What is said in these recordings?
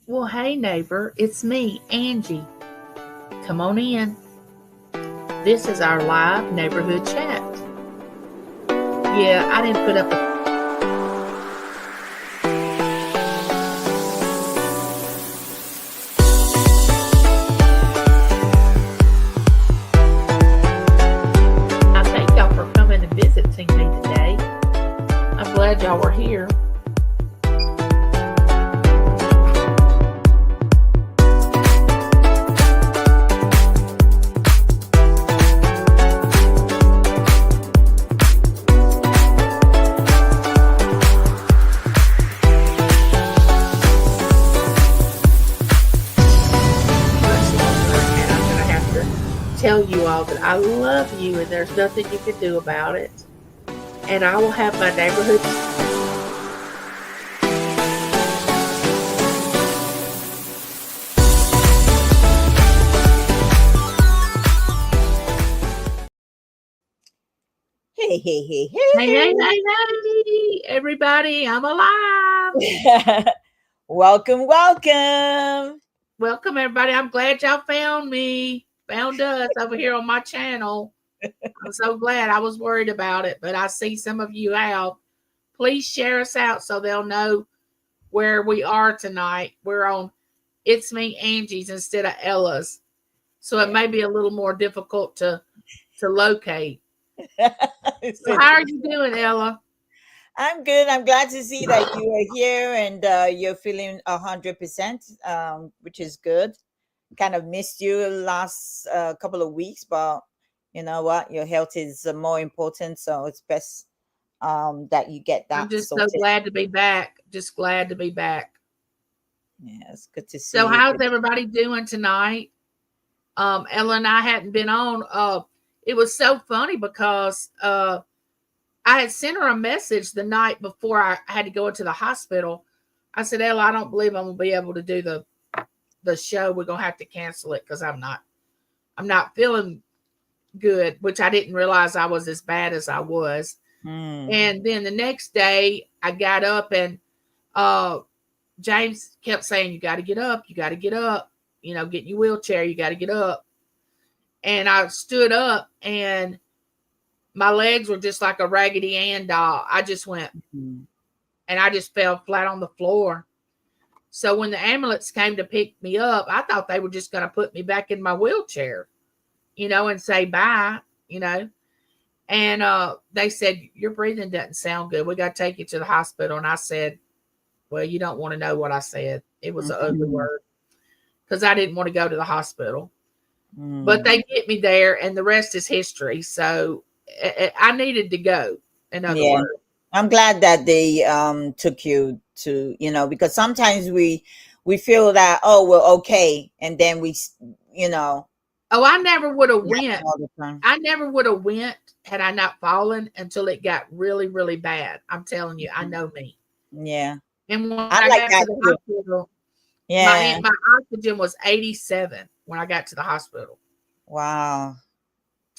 Well, hey, neighbor, it's me, Angie. Come on in. This is our live neighborhood chat. Yeah, I didn't put up a. I thank y'all for coming and visiting me today. I'm glad y'all were here. And I'm going to have to tell you all that I love you and there's nothing you can do about it. And I will have my neighborhood. Hey, hey, hey, hey, everybody, I'm alive. Welcome, welcome. Welcome, everybody. I'm glad y'all found me, found us over here on my channel. I'm so glad. I was worried about it, but I see some of you out. Please share us out so they'll know where we are tonight. We're on It's Me Angie's instead of Ella's. So it may be a little more difficult to locate. So how are you doing, Ella? I'm good. I'm glad to see that you are here and you're feeling 100%, which is good. Kind of missed you last couple of weeks, but you know what? Your health is more important, so it's best that you get I'm that just so sorted. glad to be back. Just glad to be back. Yeah, it's good to So see how's you. everybody doing tonight? Ella and I hadn't been on. It was so funny because I had sent her a message the night before I had to go into the hospital. I said, Ella, I don't believe I'm gonna be able to do the show. We're gonna have to cancel it because I'm not feeling good, which I didn't realize I was as bad as I was. Mm. And then the next day I got up and uh James kept saying, you got to get up, you got to get up, get in your wheelchair, you got to get up. And I stood up and my legs were just like a Raggedy Ann doll. I just went Mm. and I just fell flat on the floor. So when the ambulance came to pick me up, I thought they were just going to put me back in my wheelchair, and say bye, you know. And they said, your breathing doesn't sound good. We got to take you to the hospital. And I said, well, you don't want to know what I said. It was an ugly Mhm. word because I didn't want to go to the hospital. But Mm. they get me there, and the rest is history. So I needed to go, in other Yeah. words. I'm glad that they took you to, because sometimes we feel that, oh, we're okay, and then you know Oh, I never would have happen went. all the time. I never would have went had I not fallen until it got really, really bad. I'm telling you, I Mhm. know me. Yeah. And when I I like got to that the too. hospital, Yeah. my oxygen was 87 when I got to the hospital. Wow.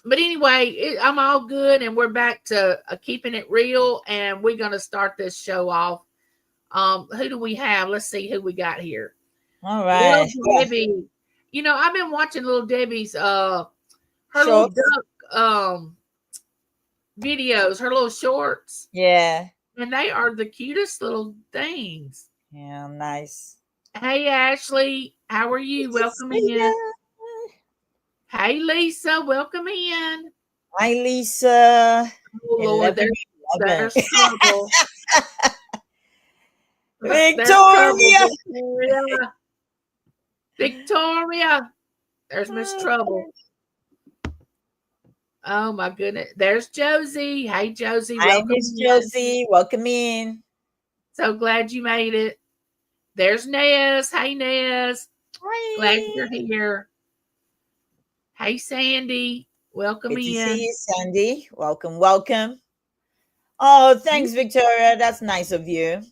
But anyway, I'm all good, and we're back to keeping it real, and we're gonna start this show off. Who do we have? Let's see who we got here. All Little right. Yeah. Debbie. I've been watching Little Debbie's her little Shorts. duck videos, her little shorts, Yeah. and they are the cutest little things. Yeah. Nice. Hey Ashley, how are Good you? to Welcome see in. you. Hey Lisa, welcome in. Hi, Lisa. Oh Lord, 11. there's trouble. There's trouble, Victoria. Victoria. Victoria. There's Miss Trouble. Oh my goodness. There's Josie. Hey Josie, Hi, welcome Miss in. Josie. Welcome in. So glad you made it. There's Nez. Hey Nez. Glad you're Hi. here. Hey Sandy. Welcome Good to see in. you, Sandy. Welcome, welcome. Oh, thanks, Victoria. That's nice of you.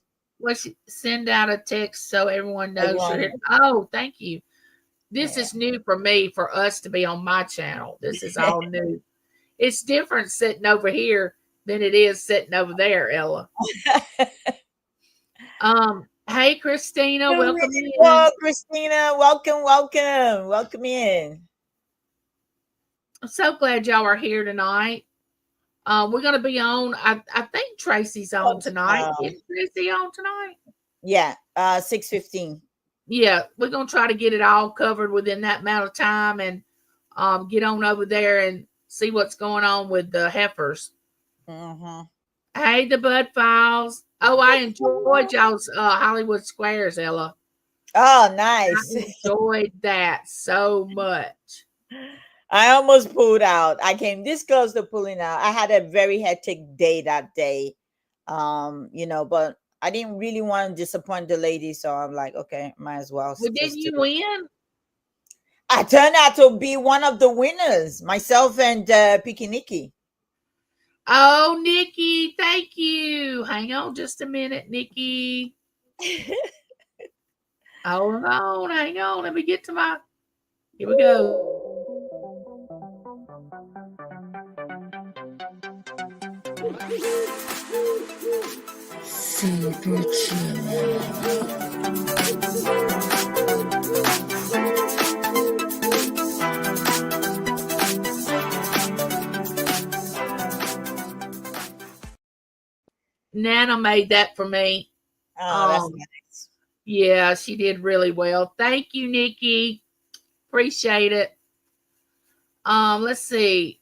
Let's send out a text so everyone knows you're Everyone, here. Oh, thank you. This yeah. is new for me, for us to be on my channel. This is all new. It's different sitting over here than it is sitting over there, Ella. Hey, Christina, welcome in. Well, Christina, welcome in. I'm so glad y'all are here tonight. We're going to be on. I think Tracy's on tonight. Is Tracy on tonight? Yeah, 6:15. Yeah, we're going to try to get it all covered within that amount of time and get on over there and see what's going on with the heifers. Mm-hmm. Hey, the Bud Files. Oh, I enjoyed y'all's Hollywood Squares, Ella. Oh, nice. I enjoyed that so much. I almost pulled out. I came this close to pulling out. I had a very hectic day that day. But I didn't really want to disappoint the lady, so I'm like, okay, might as well Well, didn't just do you it. win? I turned out to be one of the winners, myself and Pikiniki. Oh, Nikki, thank you. Hang on just a minute, Nikki. Hold on, hang on. Let me get to my. Here we go. Super Nana made that for me. Oh, that's nice. Yeah, she did really well. Thank you, Nikki. Appreciate it. Let's see.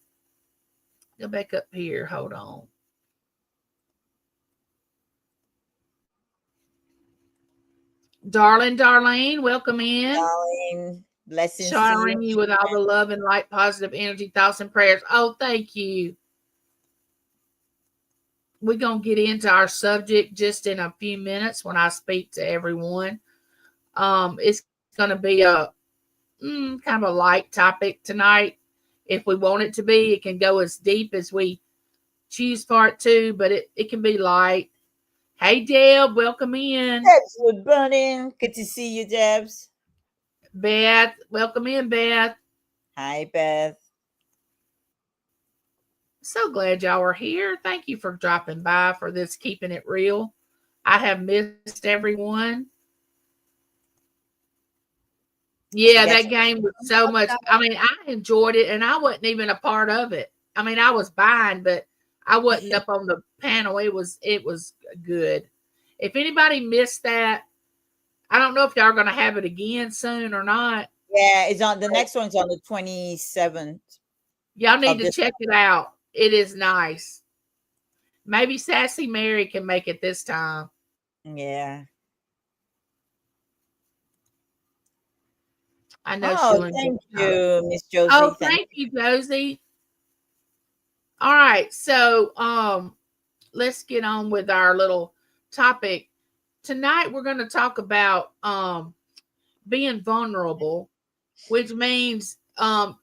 Go back up here. Hold on. Darlene, welcome in. Darlene, blessings Showering to you with all the love and light, positive energy, thoughts, and prayers. Oh, thank you. We're going to get into our subject just in a few minutes when I speak to everyone. It's going to be a kind of a light topic tonight. If we want it to be, it can go as deep as we choose for it to, but it can be light. Hey, Deb, welcome in. Deb's wood burning. Good to see you, Debs. Beth, welcome in, Beth. Hi, Beth. So glad y'all are here. Thank you for dropping by for this Keeping It Real. I have missed everyone. Yeah, that game was so much. I mean, I enjoyed it and I wasn't even a part of it. I mean, I was buying, but I wasn't up on the panel. It was good. If anybody missed that, I don't know if y'all are going to have it again soon or not. Yeah, it's on the next one's on the 27th. Y'all need to check it out. It is nice. Maybe Sassy Mary can make it this time. Yeah. I know she'll thank you, Miss Josie. Oh, thank you, Josie. All right, so let's get on with our little topic. Tonight we're going to talk about being vulnerable, which means being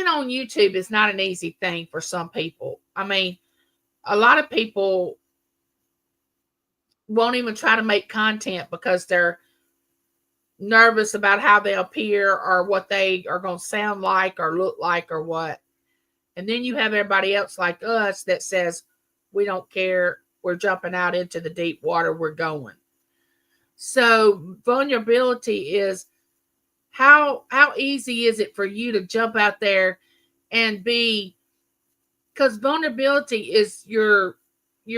on YouTube is not an easy thing for some people. I mean, a lot of people won't even try to make content because they're nervous about how they appear or what they are going to sound like or look like or what. And then you have everybody else like us that says, we don't care. We're jumping out into the deep water. We're going. So vulnerability is how easy is it for you to jump out there and be, because vulnerability is you're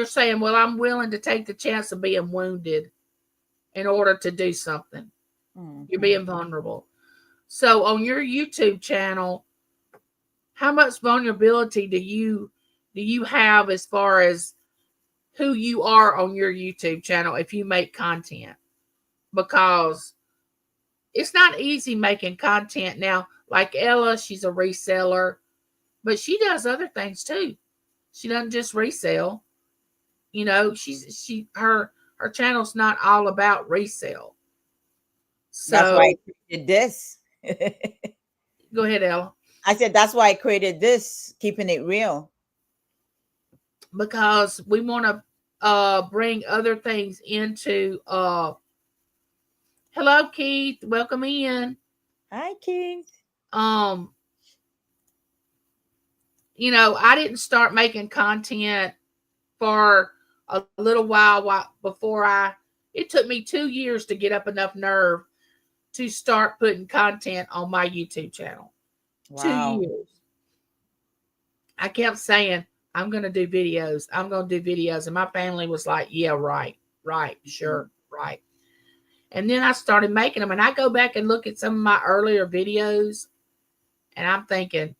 saying, well, I'm willing to take the chance of being wounded in order to do something. Mm-hmm. You're being vulnerable. So on your YouTube channel, how much vulnerability do you have as far as who you are on your YouTube channel if you make content? Because it's not easy making content now. Like Ella, she's a reseller, but she does other things too. She doesn't just resell. You know, her channel's not all about resale. So that's why I created this. Go ahead, Ella. I said that's why I created this, Keeping It Real. Because we want to bring other things into hello, Keith. Welcome in. Hi, Keith. You know, I didn't start making content for a little while before it took me 2 years to get up enough nerve to start putting content on my YouTube channel. Two Wow. years. I kept saying, I'm going to do videos. I'm going to do videos. And my family was like, yeah, right, sure, right. And then I started making them. And I go back and look at some of my earlier videos. And I'm thinking,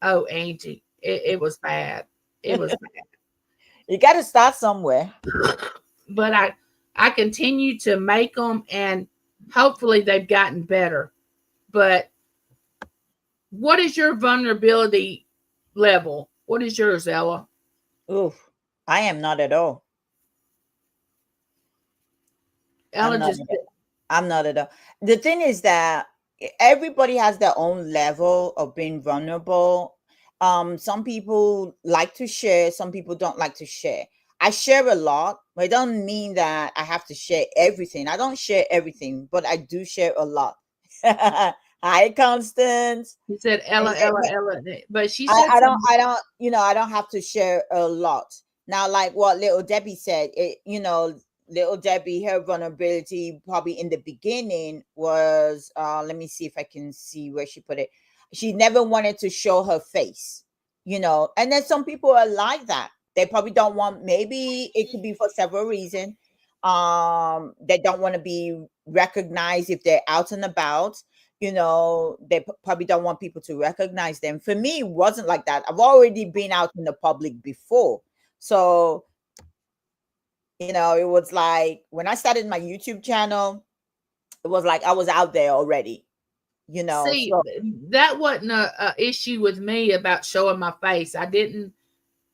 oh, Angie, it was bad. It was bad. You got to start somewhere. But I continue to make them, and hopefully they've gotten better. But what is your vulnerability level? What is yours, Ella? Oof, I am not at all. Ella I'm not at all. The thing is that everybody has their own level of being vulnerable. Some people like to share, some people don't like to share. I share a lot, but it doesn't mean that I have to share everything. I don't share everything, but I do share a lot. Hi, Constance. He said Ella, but she said I don't, I don't have to share a lot. Now, like what Little Debbie said, Little Debbie, her vulnerability probably in the beginning was, let me see if I can see where she put it. She never wanted to show her face, and then some people are like that. They probably don't want, maybe it could be for several reasons. They don't want to be recognized if they're out and about. They probably don't want people to recognize them. For me, it wasn't like that. I've already been out in the public before. So, it was like when I started my YouTube channel, it was like I was out there already, See, so. That wasn't a issue with me about showing my face.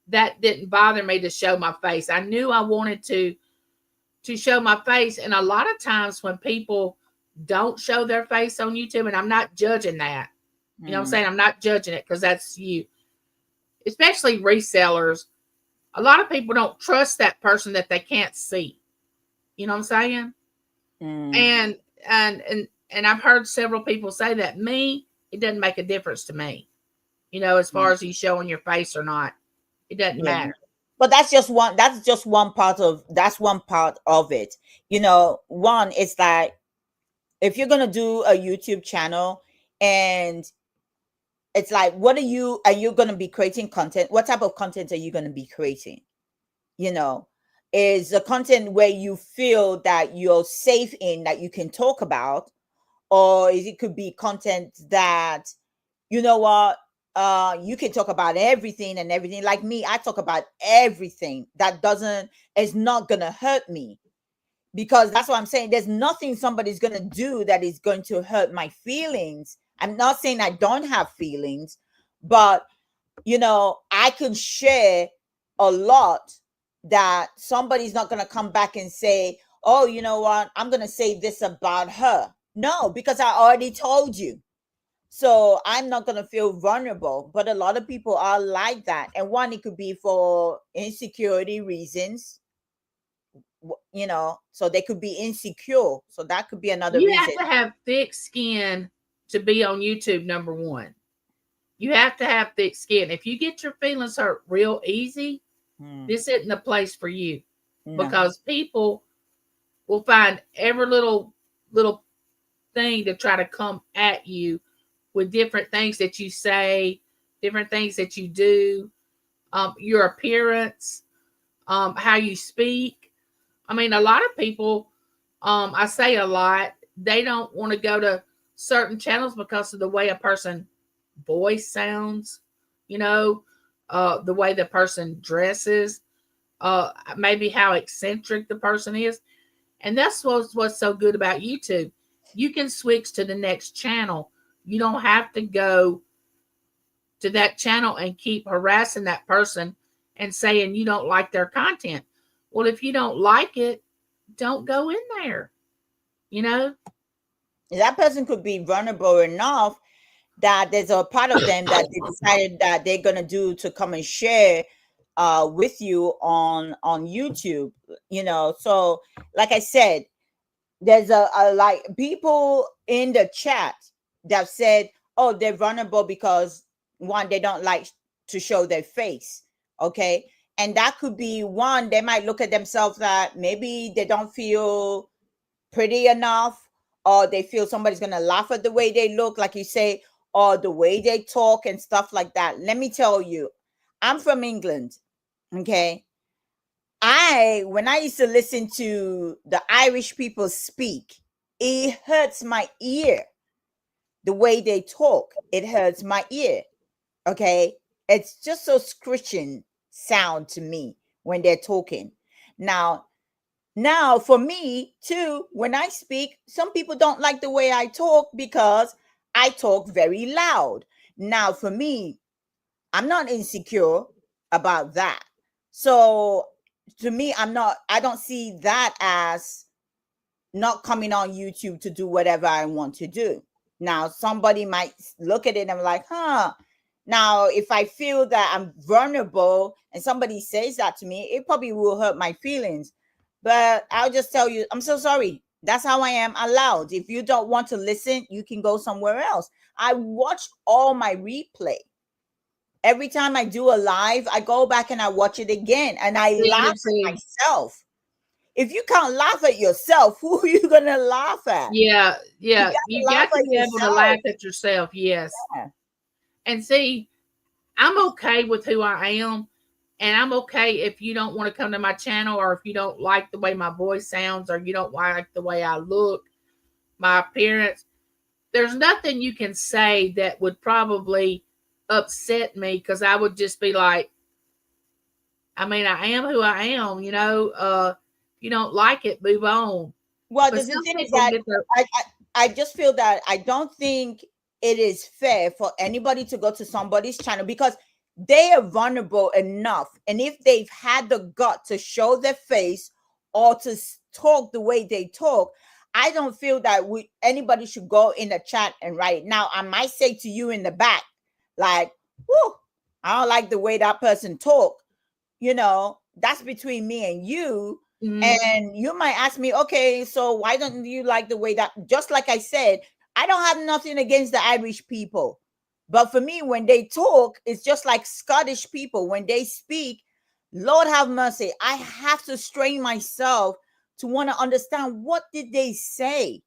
That didn't bother me to show my face. I knew I wanted to show my face. And a lot of times when people don't show their face on YouTube, and I'm not judging that, you know what I'm saying? I'm not judging it, because that's you, especially resellers. A lot of people don't trust that person that they can't see. You know what I'm saying? And I've heard several people say that. Me, it doesn't make a difference to me. As far as you showing your face or not, it doesn't matter. But that's one part of it. One is that if you're gonna do a YouTube channel, and it's like, are you going to be creating content? What type of content are you going to be creating? Is the content where you feel that you're safe in, that you can talk about, or it could be content that, you can talk about everything and everything. Like me, I talk about everything that is not going to hurt me, because that's what I'm saying. There's nothing somebody's going to do that is going to hurt my feelings. I'm not saying I don't have feelings, but, I can share a lot that somebody's not going to come back and say, oh, you know what, I'm going to say this about her. No, because I already told you. So I'm not going to feel vulnerable. But a lot of people are like that. And one, it could be for insecurity reasons. So they could be insecure. So that could be another reason. You have to have thick skin to be on YouTube, number one. You have to have thick skin. If you get your feelings hurt real easy, this isn't the place for you. No. Because people will find every little thing to try to come at you with different things that you say, different things that you do, your appearance, how you speak. I mean, a lot of people, I say a lot, they don't want to go to certain channels because of the way a person's voice sounds, the way the person dresses, maybe how eccentric the person is. And that's what's so good about YouTube. You can switch to the next channel. You don't have to go to that channel and keep harassing that person and saying you don't like their content. Well, if you don't like it, don't go in there. That person could be vulnerable enough that there's a part of them that they decided that they're going to do to come and share with you on YouTube, So like I said, there's a like people in the chat that said, oh, they're vulnerable because one, they don't like to show their face. Okay. And that could be one, they might look at themselves that maybe they don't feel pretty enough, or they feel somebody's going to laugh at the way they look, like you say, or the way they talk and stuff like that. Let me tell you, I'm from England. Okay. When I used to listen to the Irish people speak, it hurts my ear. The way they talk, it hurts my ear. Okay. It's just so screeching sound to me when they're talking. Now for me too, when I speak, some people don't like the way I talk because I talk very loud. Now for me, I'm not insecure about that. So to me, I don't see that as not coming on YouTube to do whatever I want to do. Now, somebody might look at it and I'm like, huh. Now, if I feel that I'm vulnerable and somebody says that to me, it probably will hurt my feelings. But I'll just tell you, I'm so sorry. That's how I am, allowed. If you don't want to listen, you can go somewhere else. I watch all my replay. Every time I do a live, I go back and I watch it again and I laugh at myself. If you can't laugh at yourself, who are you gonna laugh at? Yeah. You got to be able to laugh at yourself. Yes. Yeah. And see, I'm okay with who I am. And I'm okay if you don't want to come to my channel, or if you don't like the way my voice sounds, or you don't like the way I look, my appearance. There's nothing you can say that would probably upset me, because I would just be like, I mean, I am who I am, you know. If you don't like it, move on. Well, the thing is that I just feel that I don't think it is fair for anybody to go to somebody's channel because they are vulnerable enough. And if they've had the gut to show their face or to talk the way they talk, I don't feel that anybody should go in the chat and write it. Now, I might say to you in the back, like, whoo, I don't like the way that person talk. You know, that's between me and you. Mm-hmm. And you might ask me, okay, so why don't you like the way that, just like I said, I don't have nothing against the Irish people. But for me, when they talk, it's just like Scottish people. When they speak, Lord have mercy, I have to strain myself to want to understand what did they say.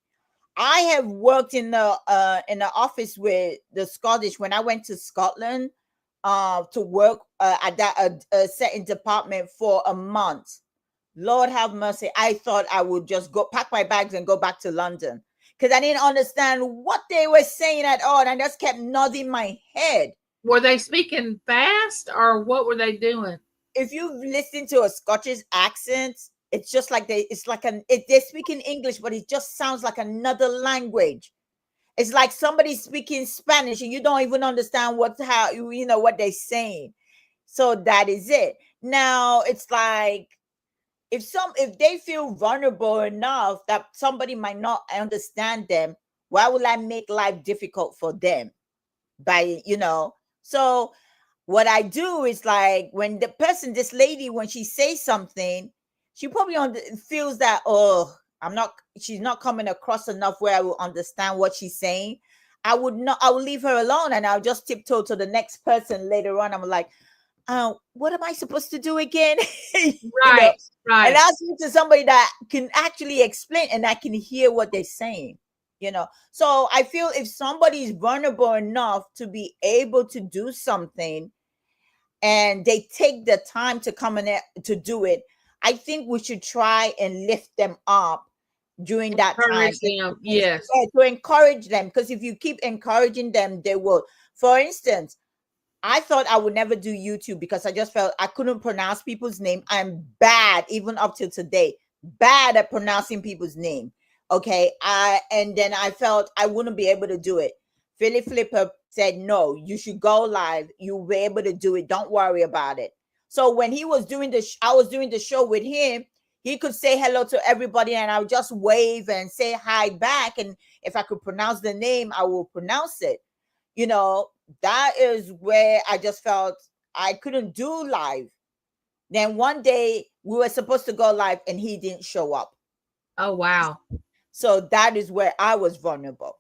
I have worked in the office with the Scottish when I went to Scotland to work at that certain department for a month. Lord have mercy, I thought I would just go pack my bags and go back to London because I didn't understand what they were saying at all. And I just kept nodding my head. Were they speaking fast or what were they doing? If you listen to a Scottish accent, it's just like they're speaking English, but it just sounds like another language. It's like somebody speaking Spanish and you don't even understand what they're saying. So that is it. Now it's like if they feel vulnerable enough that somebody might not understand them, why would I make life difficult for them? So what I do is like when this lady, when she says something, she probably feels that, she's not coming across enough where I will understand what she's saying. I will leave her alone and I'll just tiptoe to the next person later on. I'm like, what am I supposed to do again? Right. And I'll speak to somebody that can actually explain and I can hear what they're saying. So I feel if somebody is vulnerable enough to be able to do something and they take the time to come in to do it, I think we should try and lift them up during that time. Yes. To encourage them, because if you keep encouraging them, they will. For instance, I thought I would never do YouTube because I just felt I couldn't pronounce people's name. I'm bad, even up till today, bad at pronouncing people's name. Okay. And then I felt I wouldn't be able to do it. Philip Flipper said, no, you should go live. You'll be able to do it. Don't worry about it. So when he was doing I was doing the show with him, he could say hello to everybody and I would just wave and say hi back. And if I could pronounce the name, I will pronounce it. That is where I just felt I couldn't do live. Then one day we were supposed to go live and he didn't show up. Oh, wow. So that is where I was vulnerable.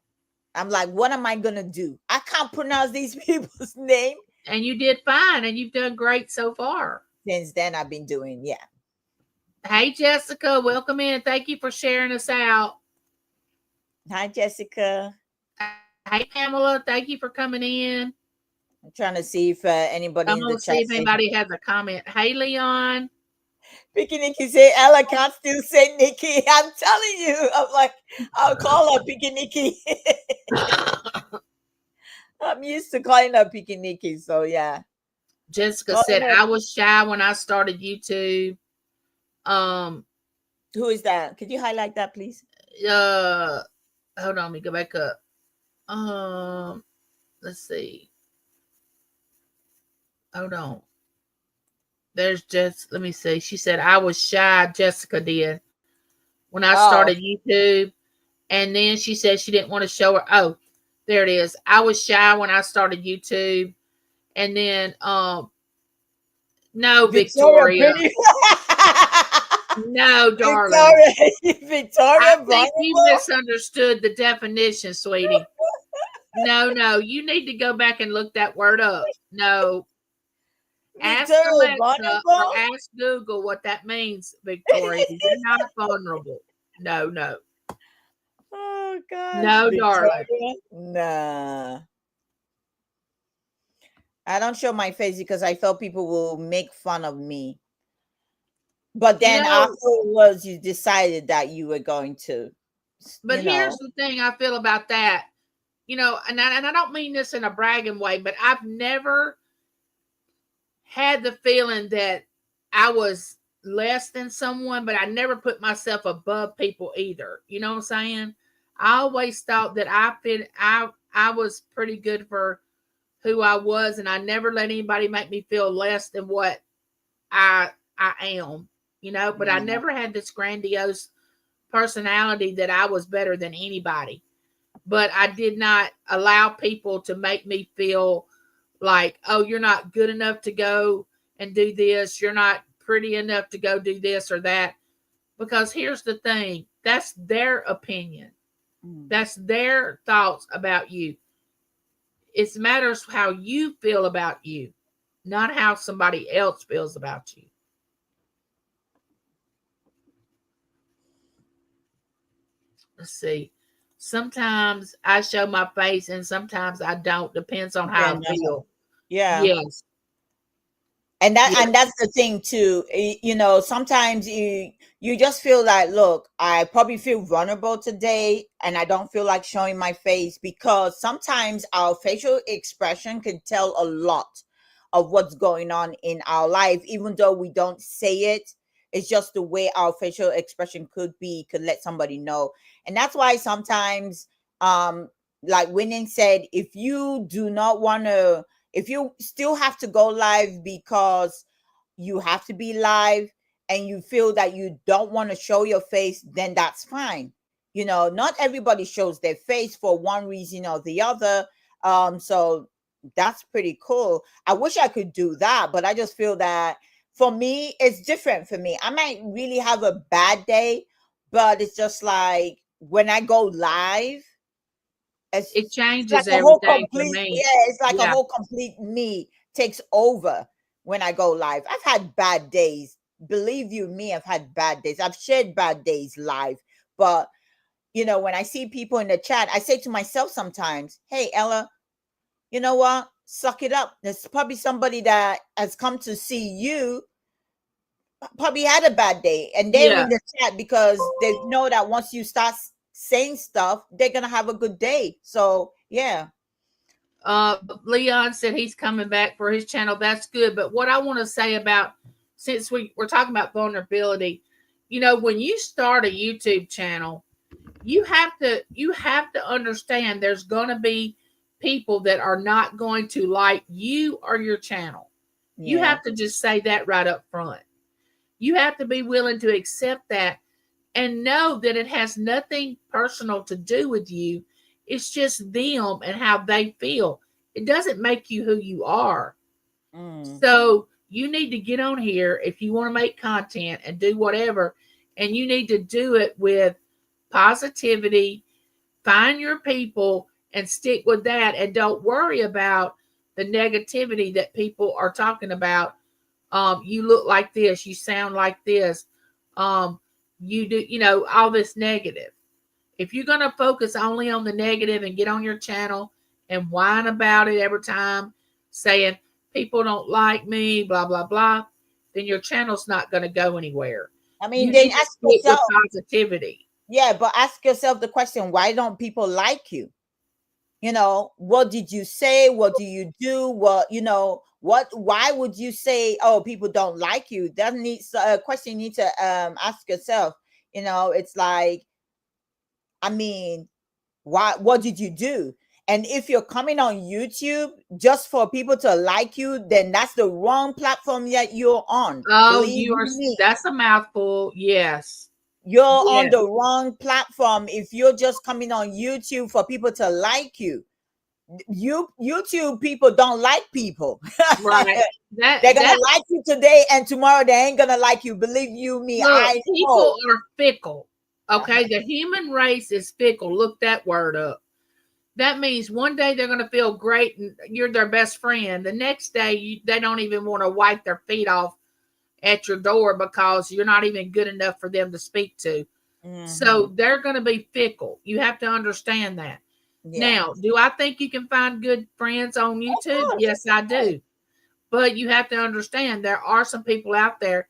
I'm like, what am I going to do? I can't pronounce these people's name. And you did fine and you've done great so far. since then I've been doing. Yeah. Hey, Jessica, welcome in. Thank you for sharing us out. Hi, Jessica. Hey, Pamela, thank you for coming in. I'm trying to see if anybody I'm in going the to chat. see if anybody has a comment. Hey, Leon. Picky Nikki say Ella can't still say Nikki. I'm telling you. I'm like, I'll call her Picky Nikki. I'm used to calling her Picky Nikki. So yeah. Jessica said, I was shy when I started YouTube. Who is that? Could you highlight that, please? Hold on, let me go back up. Let's see. Hold on. There's just, let me see. She said, I was shy, Jessica did, when I started YouTube. And then she said she didn't want to show her. Oh, there it is. I was shy when I started YouTube. And then, no, Victoria. No, darling. Victoria, I think you misunderstood the definition, sweetie. No, you need to go back and look that word up. No. Ask Alexa or ask Google what that means, Victoria. You're not vulnerable. No. Oh, God. No, Victoria, darling. Nah. I don't show my face because I felt people will make fun of me. But then afterwards, you decided that you were going to. But here's the thing I feel about that. And I don't mean this in a bragging way, but I've never had the feeling that I was less than someone, but I never put myself above people either. You know what I'm saying? I always thought that I was pretty good for who I was, and I never let anybody make me feel less than what I am, but I never had this grandiose personality that I was better than anybody. But I did not allow people to make me feel like, oh, you're not good enough to go and do this. You're not pretty enough to go do this or that. Because here's the thing. That's their opinion. That's their thoughts about you. It matters how you feel about you, not how somebody else feels about you. Let's see. Sometimes I show my face and sometimes I don't. Depends on how I feel. Yeah. Yes. And that's the thing too. Sometimes you just feel like, look, I probably feel vulnerable today and I don't feel like showing my face, because sometimes our facial expression can tell a lot of what's going on in our life, even though we don't say it. It's just the way our facial expression could let somebody know. And that's why sometimes, like Winning said, if you do not want to, if you still have to go live because you have to be live and you feel that you don't want to show your face, then that's fine. Not everybody shows their face for one reason or the other. So that's pretty cool. I wish I could do that, but I just feel that for me, it's different for me. I might really have a bad day, but it's just like when I go live, it changes like everything for me. Yeah, it's like a whole complete me takes over when I go live. I've had bad days. Believe you me, I've had bad days. I've shared bad days live. But, when I see people in the chat, I say to myself sometimes, hey, Ella, you know what? Suck it up. There's probably somebody that has come to see you, probably had a bad day. And they're in the chat because they know that once you start saying stuff, they're gonna have a good day. So yeah. Leon said he's coming back for his channel. That's good. But what I want to say about, since we're talking about vulnerability, when you start a YouTube channel, you have to understand there's going to be people that are not going to like you or your channel. You have to just say that right up front. You have to be willing to accept that and know that it has nothing personal to do with you. It's just them and how they feel. It doesn't make you who you are. So you need to get on here if you want to make content and do whatever. And you need to do it with positivity. Find your people and stick with that. And don't worry about the negativity that people are talking about You look like this, you sound like this, you do, all this negative. If you're going to focus only on the negative and get on your channel and whine about it every time, saying people don't like me, blah, blah, blah, then your channel's not going to go anywhere. I mean, You then need to ask stick with yourself. positivity. Yeah, but ask yourself the question, why don't people like you? What did you say? What do you do? Why would you say, oh, people don't like you? That needs a question you need to ask yourself. It's like, I mean, what did you do? And if you're coming on YouTube just for people to like you, then that's the wrong platform that you're on. Oh, Believe me. that's a mouthful. Yes. You're on Yes. the wrong platform if you're just coming on YouTube for people to like you. YouTube people don't like people. Right. They're gonna like you today, and tomorrow they ain't gonna like you. Believe you me, Look, I know. people are fickle. Okay, the human race is fickle. Look that word up. That means one day they're going to feel great and you're their best friend. The next day, they don't even want to wipe their feet off at your door because you're not even good enough for them to speak to. So they're going to be fickle. You have to understand that. Yeah. Now, do I think you can find good friends on YouTube? Yes, I do. But you have to understand there are some people out there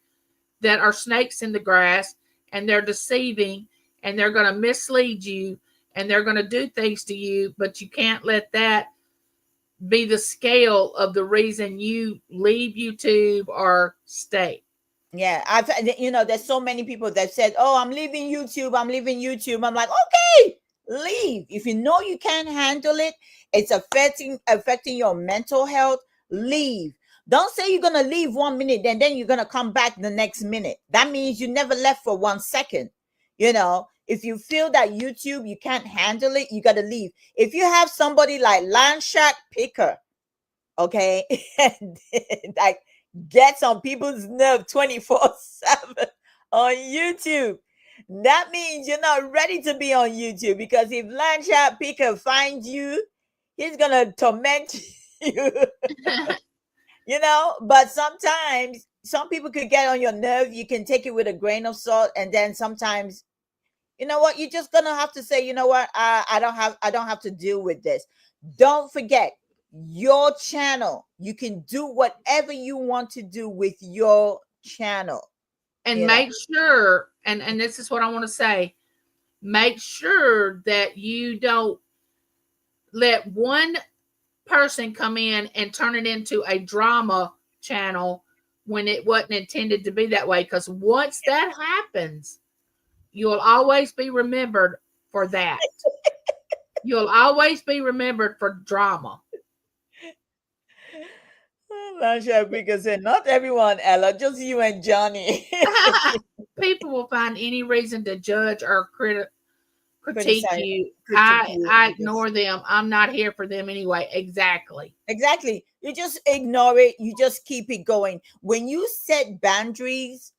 that are snakes in the grass and they're deceiving and they're going to mislead you and they're going to do things to you, but you can't let that be the scale of the reason you leave YouTube or stay. Yeah, there's so many people that said, oh, I'm leaving YouTube. I'm like, okay, leave. If you know you can't handle it, it's affecting your mental health, leave. Don't say you're going to leave 1 minute and then you're going to come back the next minute. That means you never left for 1 second. If you feel that YouTube, you can't handle it, you got to leave. If you have somebody like Landshark Picker, okay, like gets on people's nerve 24/7 on YouTube, that means you're not ready to be on YouTube, because if Landshark Picker finds you, he's going to torment you. But sometimes some people could get on your nerve. You can take it with a grain of salt, and then sometimes, you know what, you're just gonna have to say, you know what, I don't have to deal with this. Don't forget, your channel, you can do whatever you want to do with your channel. And make sure, and this is what I want to say, make sure that you don't let one person come in and turn it into a drama channel when it wasn't intended to be that way. Because once that happens, you'll always be remembered for that. You'll always be remembered for drama. Landshark Picker said, not everyone, Ella, just you and Johnny. People will find any reason to judge or critique you. I ignore them. I'm not here for them anyway. Exactly. You just ignore it. You just keep it going. When you set boundaries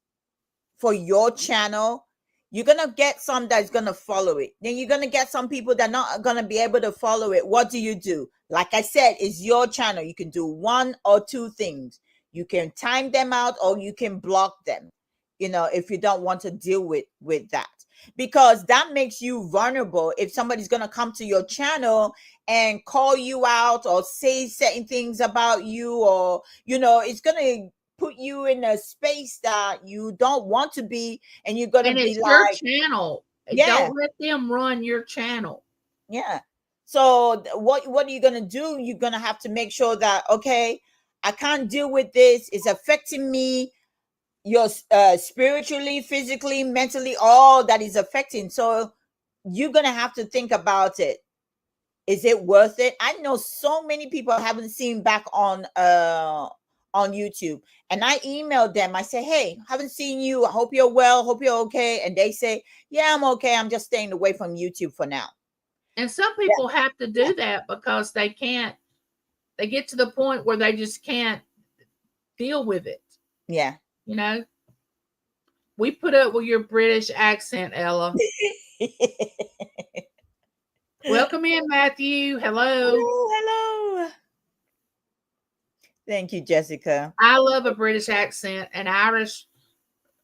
for your channel, you're going to get some that's going to follow it. Then you're going to get some people that are not going to be able to follow it. What do? Like I said, it's your channel. You can do one or two things. You can time them out, or you can block them, if you don't want to deal with that. Because that makes you vulnerable. If somebody's going to come to your channel and call you out or say certain things about you, or, it's going to put you in a space that you don't want to be, and you're going to be like, your channel. Yeah. Don't let them run your channel. Yeah. So what are you going to do? You're going to have to make sure that, okay, I can't deal with this. It's affecting me. You're spiritually, physically, mentally, all that is affecting. So you're going to have to think about it. Is it worth it? I know so many people haven't seen back on YouTube, and I emailed them. I say, hey, haven't seen you. I hope you're well. Hope you're okay. And they say, yeah, I'm okay. I'm just staying away from YouTube for now. And some people have to do that because they can't. They get to the point where they just can't deal with it. Yeah. We put up with your British accent, Ella. Welcome in, Matthew. Hello. Hello. Thank you, Jessica. I love a British accent. An Irish,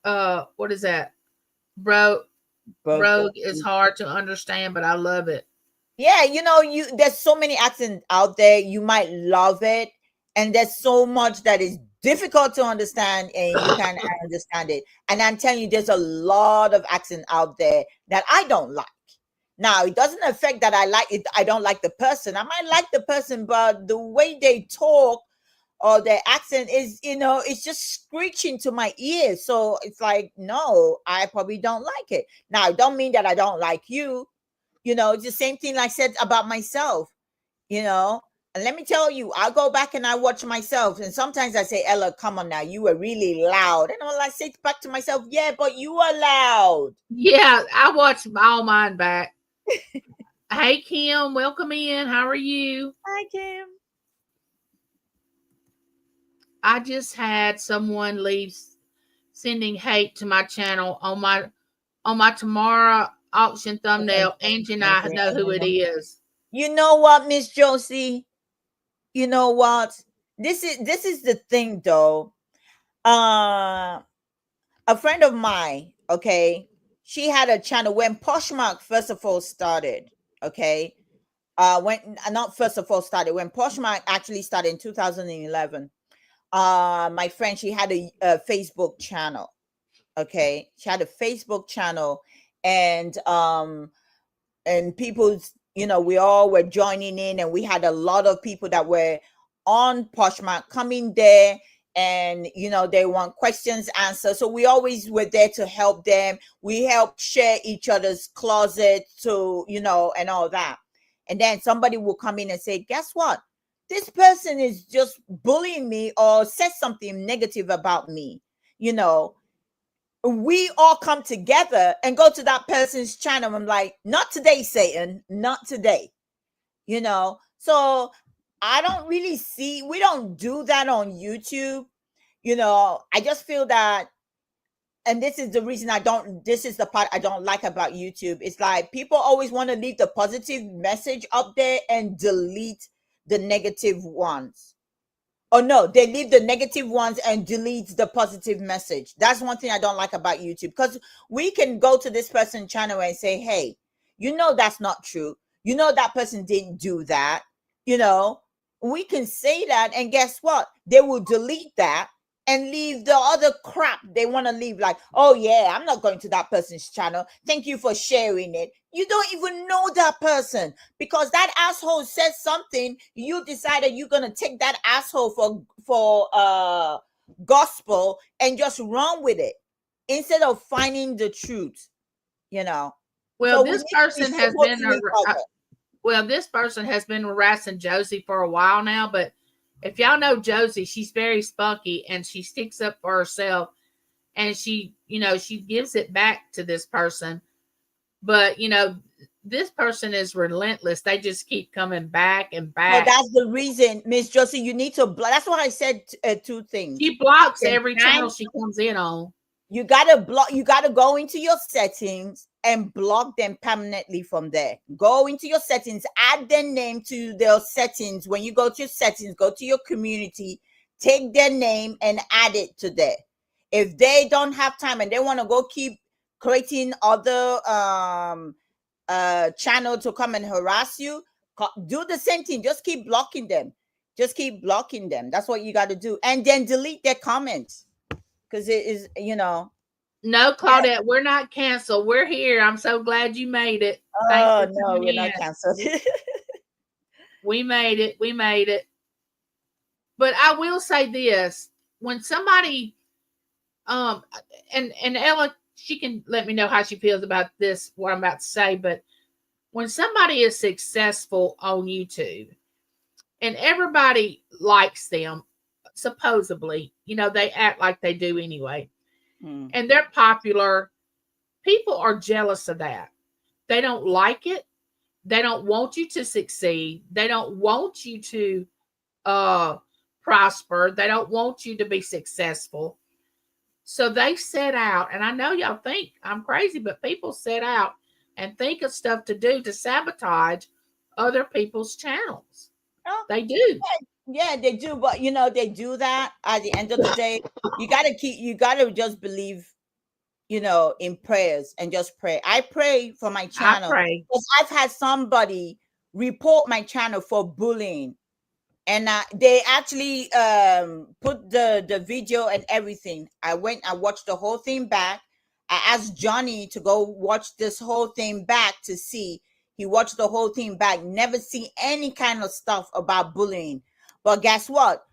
what is that? Bro, Both. Rogue is hard to understand, but I love it. Yeah, there's so many accents out there. You might love it, and there's so much that is difficult to understand, and you can't understand it. And I'm telling you, there's a lot of accent out there that I don't like. Now, it doesn't affect that I like it. I don't like the person. I might like the person, but the way they talk or their accent is, it's just screeching to my ears. So it's like, no, I probably don't like it. Now, it don't mean that I don't like you. It's the same thing I said about myself, you know. And let me tell you, I go back and I watch myself, and sometimes I say, Ella, come on now, you were really loud. And all I say back to myself, yeah, but you are loud. Yeah, I watched all mine back. Hey, Kim, welcome in. How are you? Hi, Kim. I just had someone leave sending hate to my channel on my tomorrow auction thumbnail. Angie and I know who it is. You know what, Miss Josie? You know what? This is the thing, though. A friend of mine, okay, she had a channel when Poshmark first of all started. Okay, when not first of all started when Poshmark actually started in 2011. My friend, she had a Facebook channel. Okay, she had a Facebook channel, and people, we all were joining in, and we had a lot of people that were on Poshmark coming there, and they want questions answered, so we always were there to help them. We helped share each other's closet, to and all that. And then somebody will come in and say, guess what, this person is just bullying me or says something negative about me. We all come together and go to that person's channel. I'm like, not today, Satan, not today. So I don't really see, we don't do that on YouTube. I just feel that, and this is the reason this is the part I don't like about YouTube. It's like people always want to leave the positive message up there and delete the negative ones. Oh no, they leave the negative ones and delete the positive message. That's one thing I don't like about YouTube, because we can go to this person's channel and say, hey, that's not true. That person didn't do that. We can say that, and guess what? They will delete that and leave the other crap they want to leave. Like, oh yeah, I'm not going to that person's channel. Thank you for sharing it. You don't even know that person, because that asshole said something. You decided you're gonna take that asshole for gospel and just run with it instead of finding the truth. Well, so this person has been this person has been harassing Josie for a while now, but if y'all know Josie, she's very spunky and she sticks up for herself, and she gives it back to this person. But this person is relentless. They just keep coming back and back. No, that's the reason, Miss Josie, you need to block. That's what I said, two things. She blocks every channel she comes in on. You gotta block. You gotta go into your settings and block them permanently from there. Go into your settings, add their name to their settings. When you go to your settings, go to your community, take their name and add it to there. If they don't have time and they want to go keep creating other channel to come and harass you, do the same thing. Just keep blocking them. Just keep blocking them. That's what you got to do. And then delete their comments. Because it is, No, Claudette, yeah. We're not canceled. We're here. I'm so glad you made it. Oh, no, we're not canceled. We made it. We made it. But I will say this. When somebody, and Ella, she can let me know how she feels about this, what I'm about to say. But when somebody is successful on YouTube and everybody likes them, supposedly, they act like they do anyway, and they're popular, people are jealous of that. They don't like it. They don't want you to succeed. They don't want you to prosper. They don't want you to be successful. So they set out, and I know y'all think I'm crazy, but people set out and think of stuff to do to sabotage other people's channels. Oh, they do. Yeah, they do, but they do that at the end of the day. You gotta just believe, in prayers and just pray. I pray for my I channel pray. because I've had somebody report my channel for bullying, and they actually put the video and everything. I went, I watched the whole thing back. I asked Johnny to go watch this whole thing back to see. He watched the whole thing back, never see any kind of stuff about bullying. But guess what?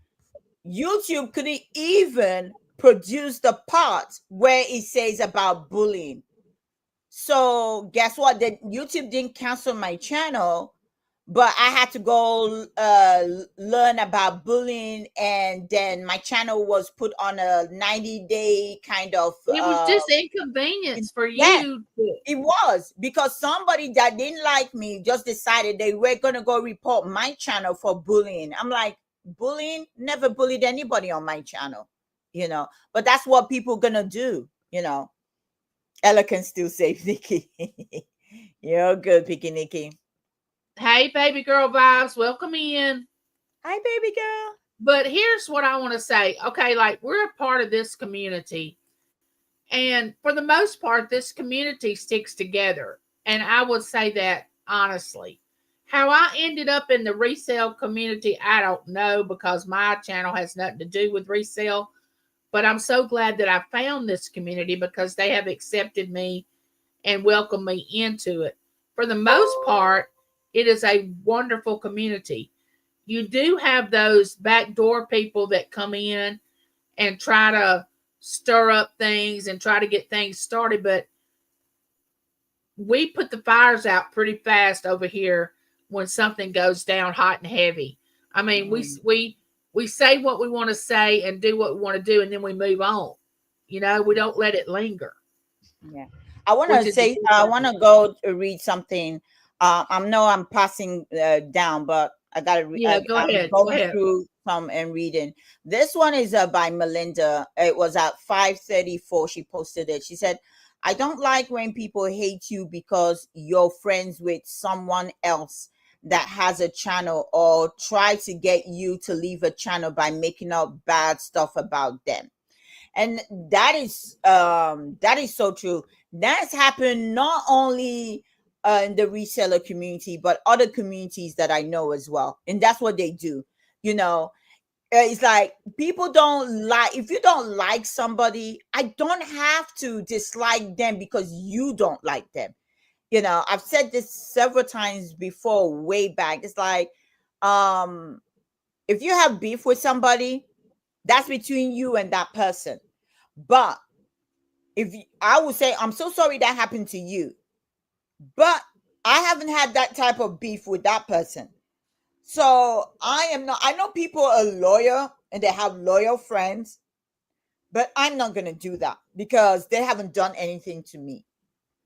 YouTube couldn't even produce the part where it says about bullying. So guess what? That YouTube didn't cancel my channel, but I had to go learn about bullying, and then my channel was put on a 90-day kind of It was just inconvenience for yeah, you. it was because somebody that didn't like me just decided they were gonna go report my channel for bullying. I'm like, bullying? Never bullied anybody on my channel, but that's what people gonna do. Ella can still save Nikki. You're good, Picky Nikki. Hey, baby girl vibes, welcome in. Hi, baby girl. But here's what I want to say. Okay, like we're a part of this community. And for the most part, this community sticks together. And I would say that honestly. How I ended up in the resale community, I don't know, because my channel has nothing to do with resale. But I'm so glad that I found this community because they have accepted me and welcomed me into it. For the most part, it is a wonderful community. You do have those backdoor people that come in and try to stir up things and try to get things started, but we put the fires out pretty fast over here when something goes down hot and heavy. I mean, we say what we want to say and do what we want to do, and then we move on. We don't let it linger. Yeah, I want to say, I want to go read something. I'm passing down, but I gotta read. Yeah, go ahead. Go Going ahead. through some and reading. This one is by Melinda. It was at 5:34. She posted it. She said, "I don't like when people hate you because you're friends with someone else that has a channel, or try to get you to leave a channel by making up bad stuff about them." And that is so true. That's happened not only in the reseller community, but other communities that I know as well. And that's what they do. It's like, people don't like, if you don't like somebody, I don't have to dislike them because you don't like them. I've said this several times before, way back. It's like, if you have beef with somebody, that's between you and that person. But I would say, I'm so sorry that happened to you, but I haven't had that type of beef with that person. So I know people are loyal and they have loyal friends, but I'm not going to do that because they haven't done anything to me.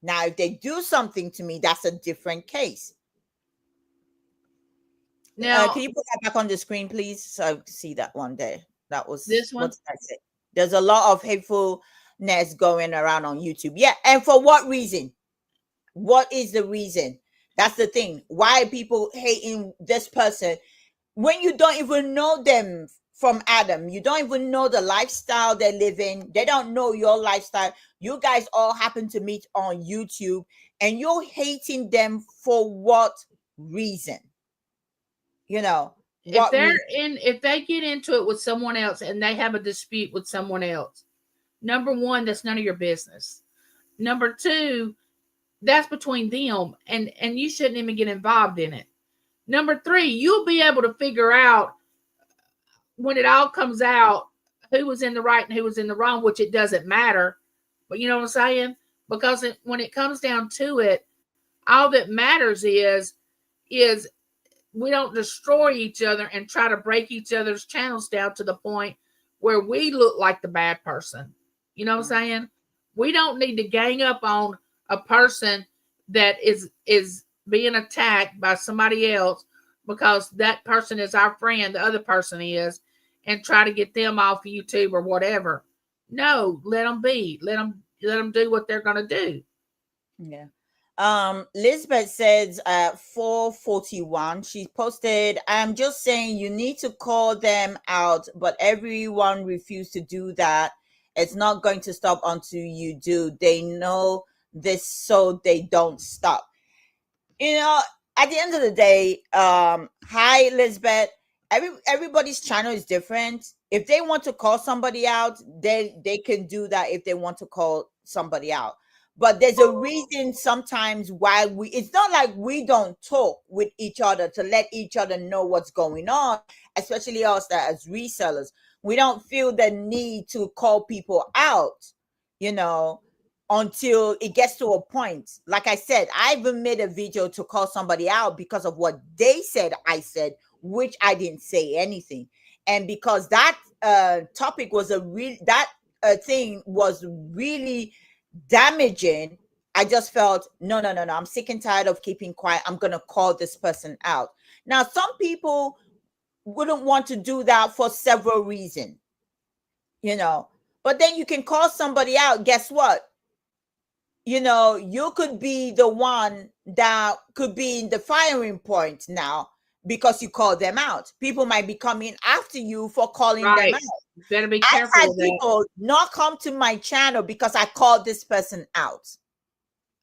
Now, if they do something to me, that's a different case. Now, can you put that back on the screen, please? So I can see that one there. That was this one. What's that say? There's a lot of hatefulness going around on YouTube. Yeah, and for what reason? What is the reason? That's the thing. Why are people hating this person when you don't even know them from Adam? You don't even know the lifestyle they live in. They don't know your lifestyle. You guys all happen to meet on YouTube, and you're hating them for what reason? If they get into it with someone else and they have a dispute with someone else, number one, that's none of your business. Number two, that's between them, and you shouldn't even get involved in it. Number three, you'll be able to figure out when it all comes out who was in the right and who was in the wrong, which it doesn't matter. But you know what I'm saying? Because when it comes down to it, all that matters is we don't destroy each other and try to break each other's channels down to the point where we look like the bad person. You know what I'm saying? We don't need to gang up on a person that is being attacked by somebody else because that person is our friend, the other person is, and try to get them off YouTube or whatever. No, let them be. Let them do what they're going to do. Yeah. Lisbeth says at 4:41, she posted, I'm just saying you need to call them out, but everyone refused to do that. It's not going to stop until you do. They know this, so they don't stop. You know, at the end of the day, hi Lisbeth. Everybody's channel is different. If they want to call somebody out, they can do that if they want to call somebody out. But there's a reason sometimes why it's not like we don't talk with each other to let each other know what's going on, especially us that as resellers. We don't feel the need to call people out, you know, until it gets to a point. Like I said, I even made a video to call somebody out because of what they said I said, which I didn't say anything. And because that topic was a real, that thing was really damaging, I just felt, no, no, no, no. I'm sick and tired of keeping quiet. I'm going to call this person out. Now, some people wouldn't want to do that for several reasons, you know, but then you can call somebody out. Guess what? You know, you could be the one that could be in the firing point now because you called them out. People might be coming after you for calling them Right. out. You better be I've careful had with that. people not come to my channel because I called this person out.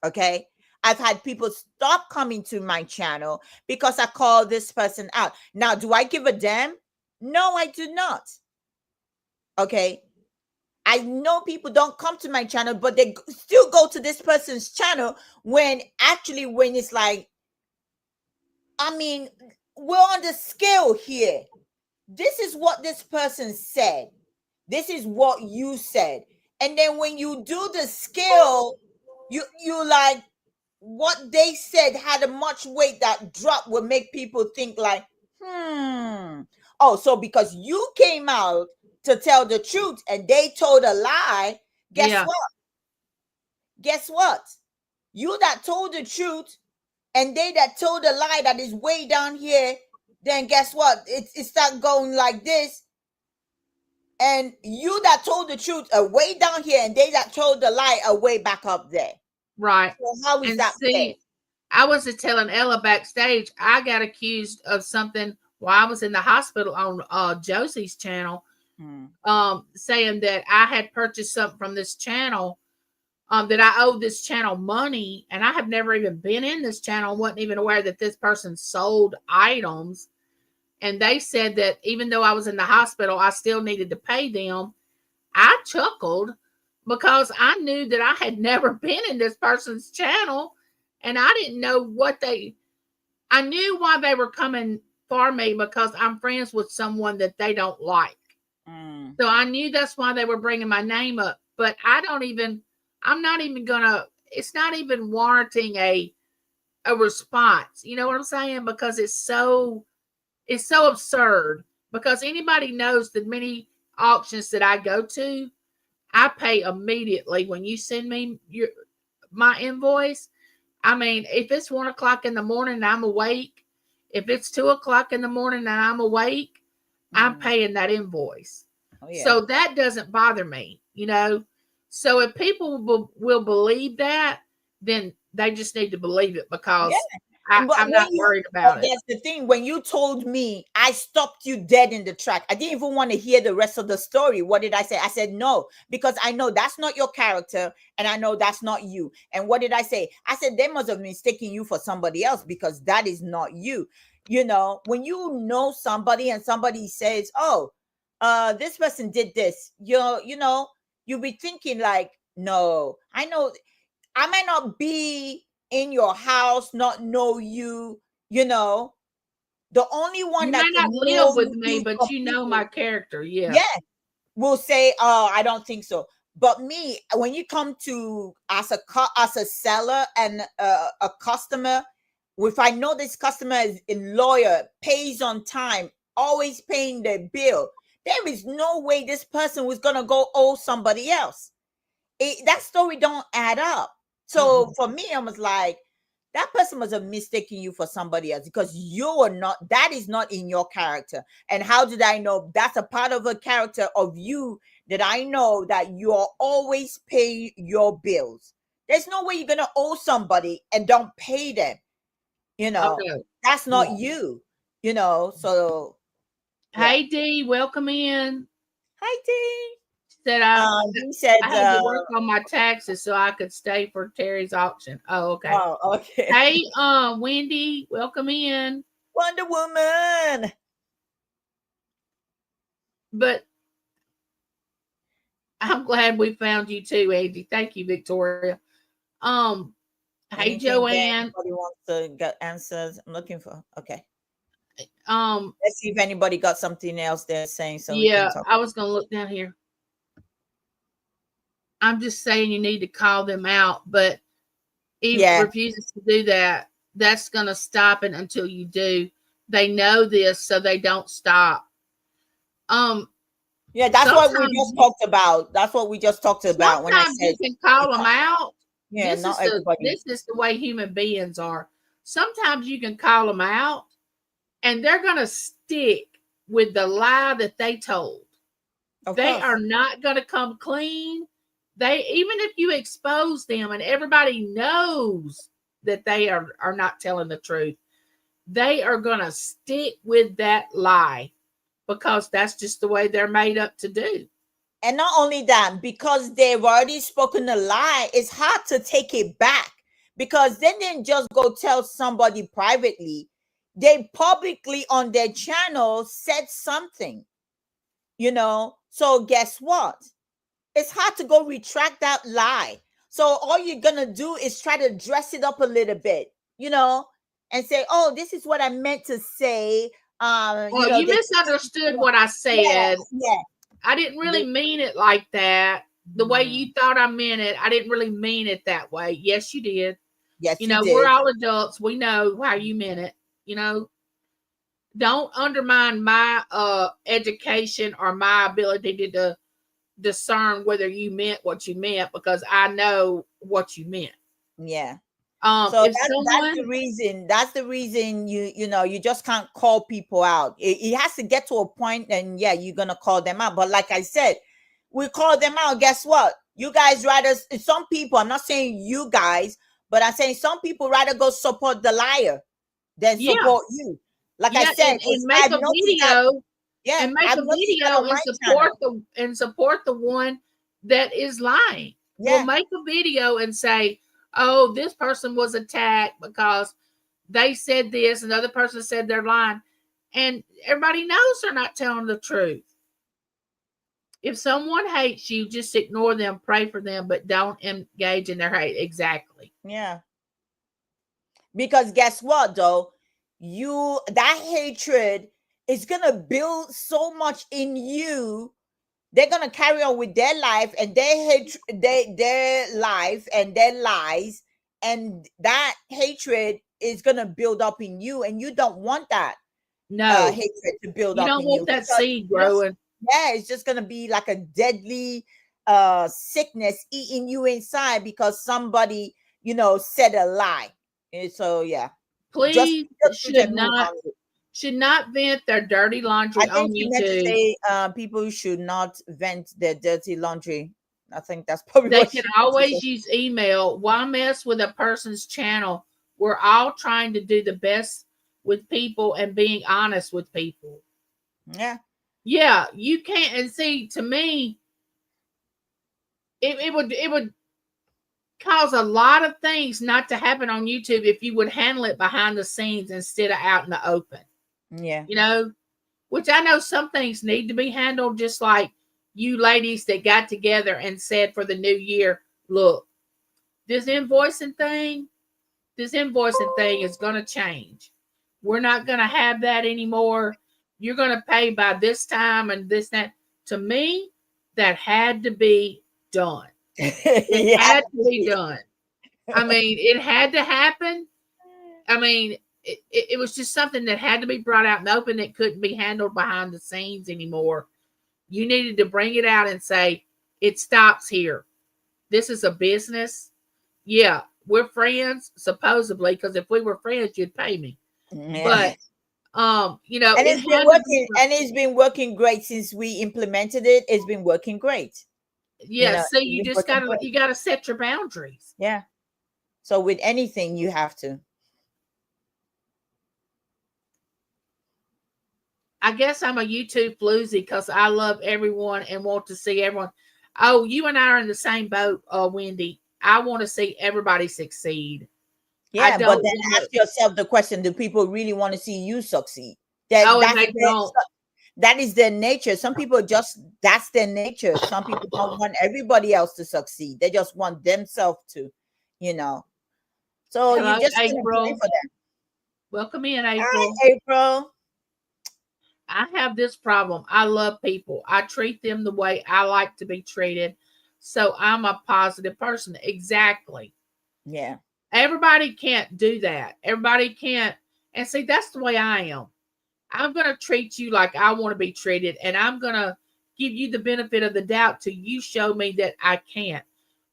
Okay. I've had people stop coming to my channel because I called this person out. Now, do I give a damn? No, I do not. Okay. I know people don't come to my channel, but they still go to this person's channel when actually, when it's like, I mean, we're on the scale here. This is what this person said. This is what you said. And then when you do the scale, you like, what they said had a much weight. That drop will make people think like, oh, so because you came out to tell the truth and they told a lie, guess Yeah. what? Guess what? You that told the truth and they that told a lie that is way down here, then guess what? It start going like this. And you that told the truth are way down here and they that told the lie are way back up there. Right. So how is And that fair? see, I was just telling Ella backstage, I got accused of something while I was in the hospital on Josie's channel, saying that I had purchased something from this channel, that I owed this channel money, and I have never even been in this channel, wasn't even aware that this person sold items. And they said that even though I was in the hospital, I still needed to pay them. I chuckled because I knew that I had never been in this person's channel, and I didn't know what I knew why they were coming for me because I'm friends with someone that they don't like. So I knew that's why they were bringing my name up, but I'm not even gonna, it's not even warranting a response. You know what I'm saying? Because it's so absurd, because anybody knows that many auctions that I go to, I pay immediately when you send me my invoice. I mean, if it's 1:00 in the morning and I'm awake, if it's 2:00 in the morning and I'm awake, I'm paying that invoice. Oh, yeah. So that doesn't bother me, you know. So if people will believe that, then they just need to believe it, because I'm not worried about it. That's the thing. When you told me, I stopped you dead in the track. I didn't even want to hear the rest of the story. What did I say? I said no, because I know that's not your character and I know that's not you. And what did I say? I said they must have mistaken you for somebody else, because that is not you. You know, when you know somebody and somebody says, oh, this person did this, you know, you'll be thinking like, no, I know I might not be in your house, not know you, you know. The only one you that might can not live with know me, but you know my character. Yeah. Will say, oh, I don't think so. But me, when you come to as a seller and a customer, if I know this customer is a lawyer, pays on time, always paying their bill, there is no way this person was gonna go owe somebody else. That story don't add up. So for me, I was like, that person must have mistaken you for somebody else, because you are not, that is not in your character. And how did I know? That's a part of a character of you that I know, that you are always paying your bills. There's no way you're gonna owe somebody and don't pay them. You Oh know, no. that's not No. you. You know, so yeah. Hey D, welcome in. Hi, T. Said He said, I had to work on my taxes so I could stay for Terry's auction. Oh, okay. oh, okay. Hey, Wendy, welcome in. Wonder Woman. But I'm glad we found you too, Andy. Thank you, Victoria. Hey Anything that Joanne. anybody wants to get answers? I'm looking for. Okay. Um, Let's see if anybody got something else they're saying so we yeah, can talk. I was gonna look down here. I'm just saying you need to call them out, but he refuses to do that. That's gonna stop it until you do. They know this, so they don't stop. Yeah, that's what we just talked about. That's what we just talked about when I said you can call them out. Yeah, not everybody. This is the way human beings are. Sometimes you can call them out, and they're gonna stick with the lie that they told. They are not gonna come clean. Even if you expose them and everybody knows that they are not telling the truth, they are gonna stick with that lie because that's just the way they're made up to do. And not only that, because they've already spoken a lie, it's hard to take it back, because they didn't just go tell somebody privately. They publicly on their channel said something, you know. So guess what? It's hard to go retract that lie. So all you're gonna do is try to dress it up a little bit, you know, and say, "Oh, this is what I meant to say." Well, you misunderstood what I said. Yeah. I didn't really mean it like that. The way you thought I meant it, I didn't really mean it that way. Yes, you did. Yes, you know, we're all adults. We know how you meant it. You know, don't undermine my education or my ability to discern whether you meant what you meant, because I know what you meant. Yeah. So that's the reason. That's the reason you know you just can't call people out. It has to get to a point, and yeah, you're gonna call them out. But like I said, we call them out. Guess what? You guys rather, some people, I'm not saying you guys, but I'm saying some people rather go support the liar than support you. Like I said, and make a video. And make a video and support the one that is lying. Yeah. We'll make a video and say, "Oh, this person was attacked because they said this, and the other person said they're lying," and everybody knows they're not telling the truth. If someone hates you, just ignore them, pray for them, but don't engage in their hate. Exactly. Yeah. Because guess what, though? That hatred is gonna build so much in you. They're gonna carry on with their life and their life and their lies, and that hatred is gonna build up in you, and you don't want that. No hatred to build up. You don't want that seed growing. Yeah, it's just gonna be like a deadly sickness eating you inside because somebody, you know, said a lie. And so yeah, please should not vent their dirty laundry on YouTube. Meant to say, people should not vent their dirty laundry. I think that's probably they can always use email. Why mess with a person's channel? We're all trying to do the best with people and being honest with people. Yeah, you can't. And see, to me, it would cause a lot of things not to happen on YouTube if you would handle it behind the scenes instead of out in the open. Yeah. You know, which I know some things need to be handled, just like you ladies that got together and said for the new year, look, this invoicing thing is going to change. We're not going to have that anymore. You're going to pay by this time and this, that. To me, that had to be done. It had to be done. I mean, it had to happen. I mean, it was just something that had to be brought out in the open. It couldn't be handled behind the scenes anymore. You needed to bring it out and say, it stops here. This is a business. Yeah, we're friends, supposedly, because if we were friends, you'd pay me. Yeah. But you know, and it's been working great since we implemented it. It's been working great. Yeah, so you even for just some gotta break. you gotta set your boundaries. Yeah. So with anything, you have to. I guess I'm a YouTube floozy because I love everyone and want to see everyone. Oh, you and I are in the same boat, Wendy. I want to see everybody succeed. I Yeah, but don't then want to. ask yourself the question: do people really want to see you succeed? That Oh, and that's they their, don't. that is their nature. Some people just that's their nature. Some people don't want everybody else to succeed. They just want themselves to, you know. So you Hello, just gonna pray April. for them. Welcome in, Hi, April. April. I have this problem. I love people. I treat them the way I like to be treated. So I'm a positive person. Exactly. Yeah. Everybody can't do that. Everybody can't. And see, that's the way I am. I'm going to treat you like I want to be treated, and I'm going to give you the benefit of the doubt till you show me that I can't.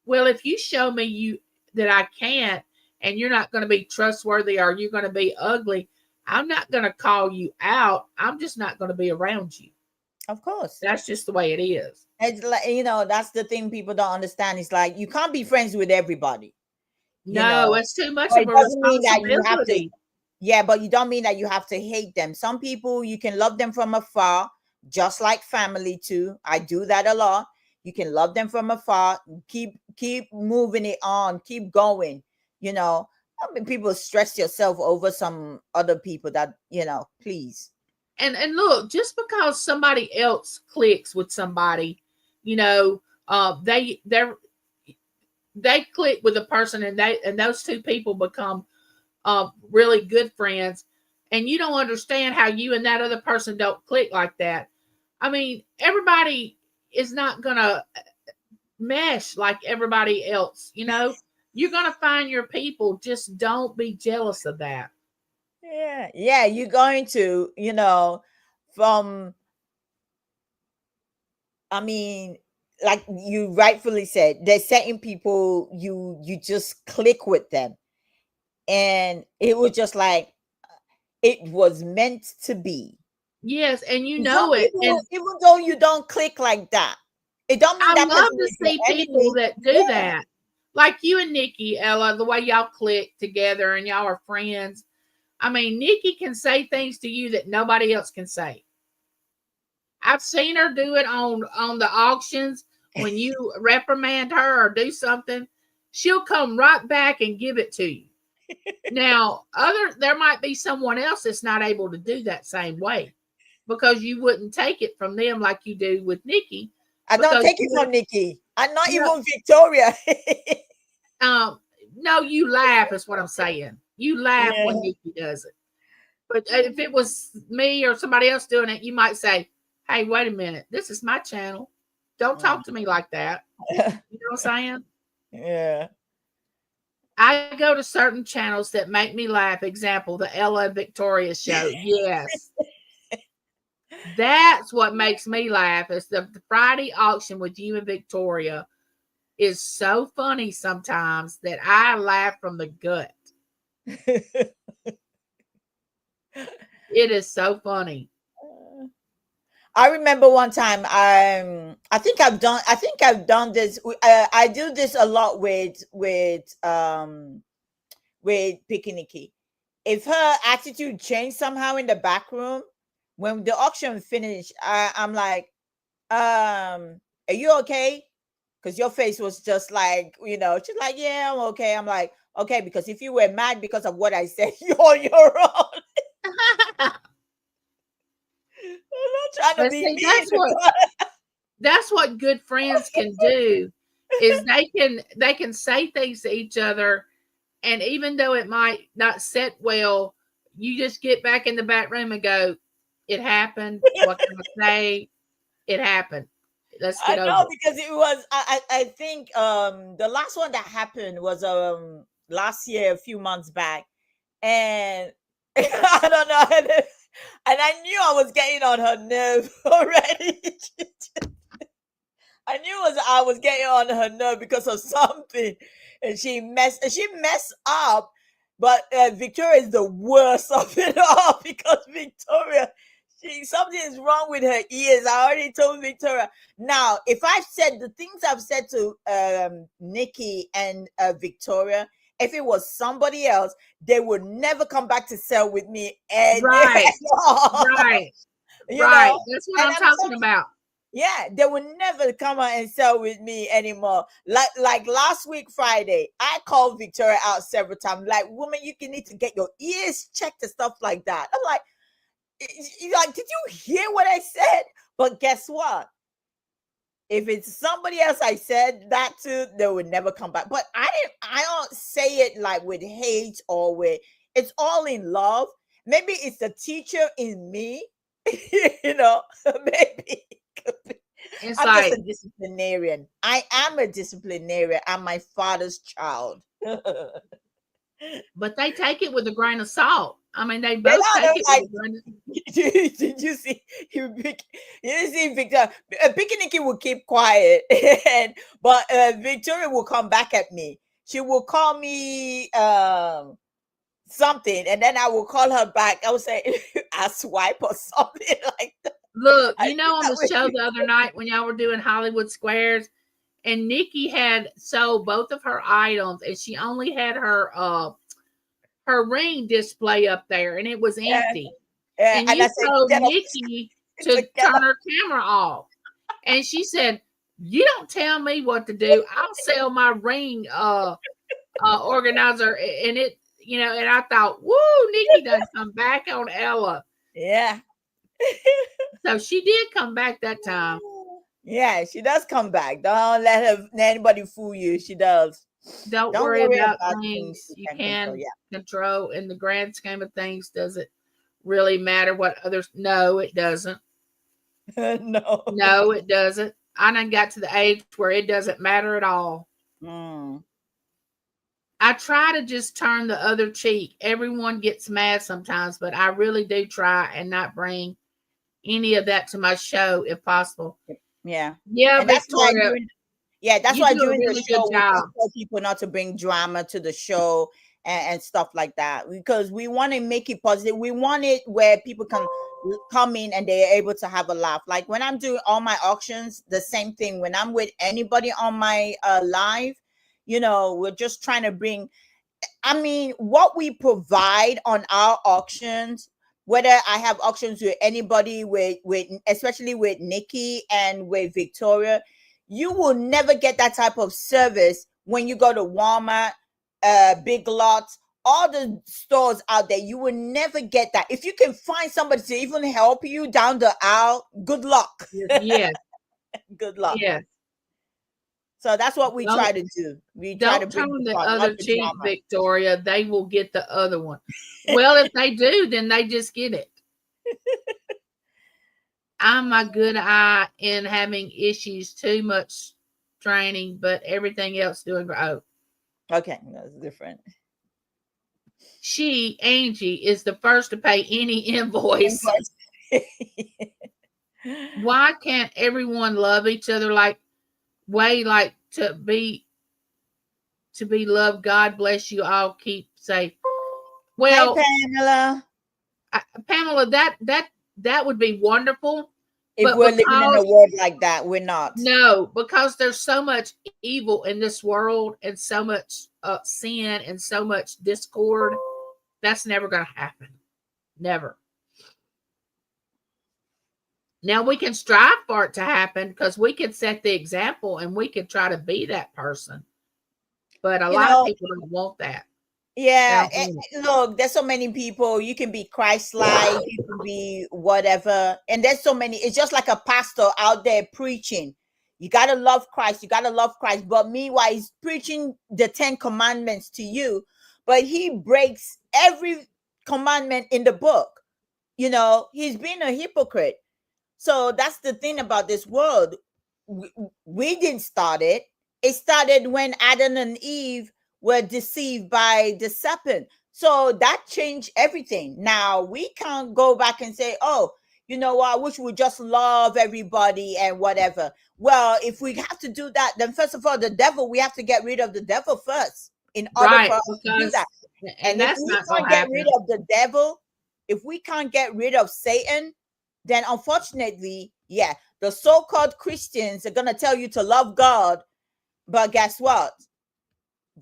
Well, if you show me you that I can't, and you're not going to be trustworthy or you're going to be ugly, I'm not going to call you out. I'm just not going to be around you. Of course. That's just the way it is. It's like, that's the thing people don't understand. It's like you can't be friends with everybody, No, it's too much but of it a doesn't mean that you have to. responsibility. Yeah, but you don't mean that you have to hate them. Some people you can love them from afar, just like family too. I do that a lot. You can love them from afar, keep moving it on, keep going. I mean, people stress yourself over some other people that, please. And look, just because somebody else clicks with somebody, you know, they click with a person, and those two people become really good friends, and you don't understand how you and that other person don't click like that. I mean, everybody is not gonna mesh like everybody else. You're gonna find your people. Just don't be jealous of that. Yeah, you're going to, from, I mean, like you rightfully said, there's certain people you just click with them, and it was just like it was meant to be. Yes, and you Some know it. people, And even though you don't click like that, it don't mean I that love person to is your see people enemy. that do Yeah. that. Like you and Nikki, Ella, the way y'all click together and y'all are friends. I mean, Nikki can say things to you that nobody else can say. I've seen her do it on the auctions when you reprimand her or do something. She'll come right back and give it to you. Now, there might be someone else that's not able to do that same way because you wouldn't take it from them like you do with Nikki. I don't Because take it from Nikki. I'm not you know, even Victoria. um, no, you laugh is what I'm saying. You laugh Yeah. when Nikki does it. But if it was me or somebody else doing it, you might say, "Hey, wait a minute. This is my channel. Don't talk to me like that." You know what I'm saying? Yeah. I go to certain channels that make me laugh. Example, the Ella Victoria show. Yes. That's what makes me laugh. Is the Friday auction with you and Victoria is so funny sometimes that I laugh from the gut. It is so funny. I remember one time. I think I've done this. I do this a lot with Pikiniki. If her attitude changed somehow in the back room when the auction finished, I'm like, are you okay? Because your face was just like, she's like, yeah, I'm okay. I'm like, okay, because if you were mad because of what I said, you're on your own. I'm not trying to But be see, mean. that's what good friends can do is they can say things to each other, and even though it might not set well, you just get back in the back room and go, it happened. What can I say? It happened. Let's I get over know, it. because it was I think the last one that happened was last year, a few months back, and I don't know, and I knew I was getting on her nerve already. I was getting on her nerve because of something, and she messed up. But Victoria is the worst of it all, because Victoria, Something is wrong with her ears. I already told Victoria. Now, if I've said the things I've said to Nikki and Victoria, if it was somebody else, they would never come back to sell with me. And Right. Right. you Right. know, That's what and I'm I'm talking so about. yeah, they will never come out and sell with me anymore. Like last week Friday, I called Victoria out several times. Like, woman, you can need to get your ears checked and stuff like that. I'm like, did you hear what I said? But guess what? If it's somebody else I said that to, they would never come back. But I don't say it like with hate or with, it's all in love. Maybe it's the teacher in me, maybe. It's I'm like, just a disciplinarian. I am a disciplinarian. I'm my father's child. but they take it with a grain of salt. I mean, they They both don't take it like. with a grain of Did you see? You see, Victor. Nikki will keep quiet, but Victoria will come back at me. She will call me something, and then I will call her back. I will say, "I swipe" or something like that. Look, I you know, on the show the other night when y'all were doing Hollywood Squares, and Nikki had sold both of her items, and she only had her ring display up there, and it was empty. And and you I said, told "Get up, Nikki get to up." turn her camera off, and she said, "You don't tell me what to do. I'll sell my ring organizer." And it, and I thought, "Woo, Nikki done come back on Ella." Yeah. So she did come back that time. Yeah, she does come back. Don't let anybody fool you. She does. Don't Don't worry worry about about things you can can control. control. In the grand scheme of things, does it really matter what others? No, it doesn't. Yeah. No. No, it doesn't. I done got to the age where it doesn't matter at all. I try to just turn the other cheek. Everyone gets mad sometimes, but I really do try and not bring any of that to my show if possible. Yeah. Yeah, And that's why Victoria, that's you why do a during the really show good we job. tell people not to bring drama to the show and stuff like that, because we want to make it positive. We want it where people can come in and they're able to have a laugh. Like when I'm doing all my auctions, the same thing. When I'm with anybody on my live, we're just trying to bring, I mean, what we provide on our auctions, whether I have auctions with anybody, with especially with Nikki and with Victoria, you will never get that type of service when you go to Walmart, Big Lots, all the stores out there. You will never get that. If you can find somebody to even help you down the aisle, good luck. Yes. Good luck. Yes. So that's what we try to do. We try to bring turn the fun, other cheek, Victoria. They will get the other one. Well, if they do, then they just get it. I'm a good eye in having issues, too much training, but everything else doing great. Oh. Okay, that's different. She, Angie, is the first to pay any invoice. Why can't everyone love each other like to be loved? God bless you all. Keep safe. Well, hi, Pamela. Pamela, that would be wonderful. If we're living in a world like that, we're not. No, because there's so much evil in this world and so much sin and so much discord. That's never going to happen. Never. Now we can strive for it to happen because we can set the example and we can try to be that person. But a lot of people don't want that. Yeah, look, there's so many people. You can be Christ-like, you can be whatever, and there's so many. It's just like a pastor out there preaching. You gotta love Christ. You gotta love Christ. But meanwhile, he's preaching the 10 commandments to you, but he breaks every commandment in the book. He's being a hypocrite. So that's the thing about this world. We didn't start it. It started when Adam and Eve were deceived by the serpent. So that changed everything. Now we can't go back and say, oh, you know what, I wish we just love everybody and whatever. Well, if we have to do that, then first of all, the devil, we have to get rid of the devil first in order for us to do that. And if we can't get rid of the devil, if we can't get rid of Satan, then unfortunately, yeah, the so-called Christians are gonna tell you to love God, but guess what?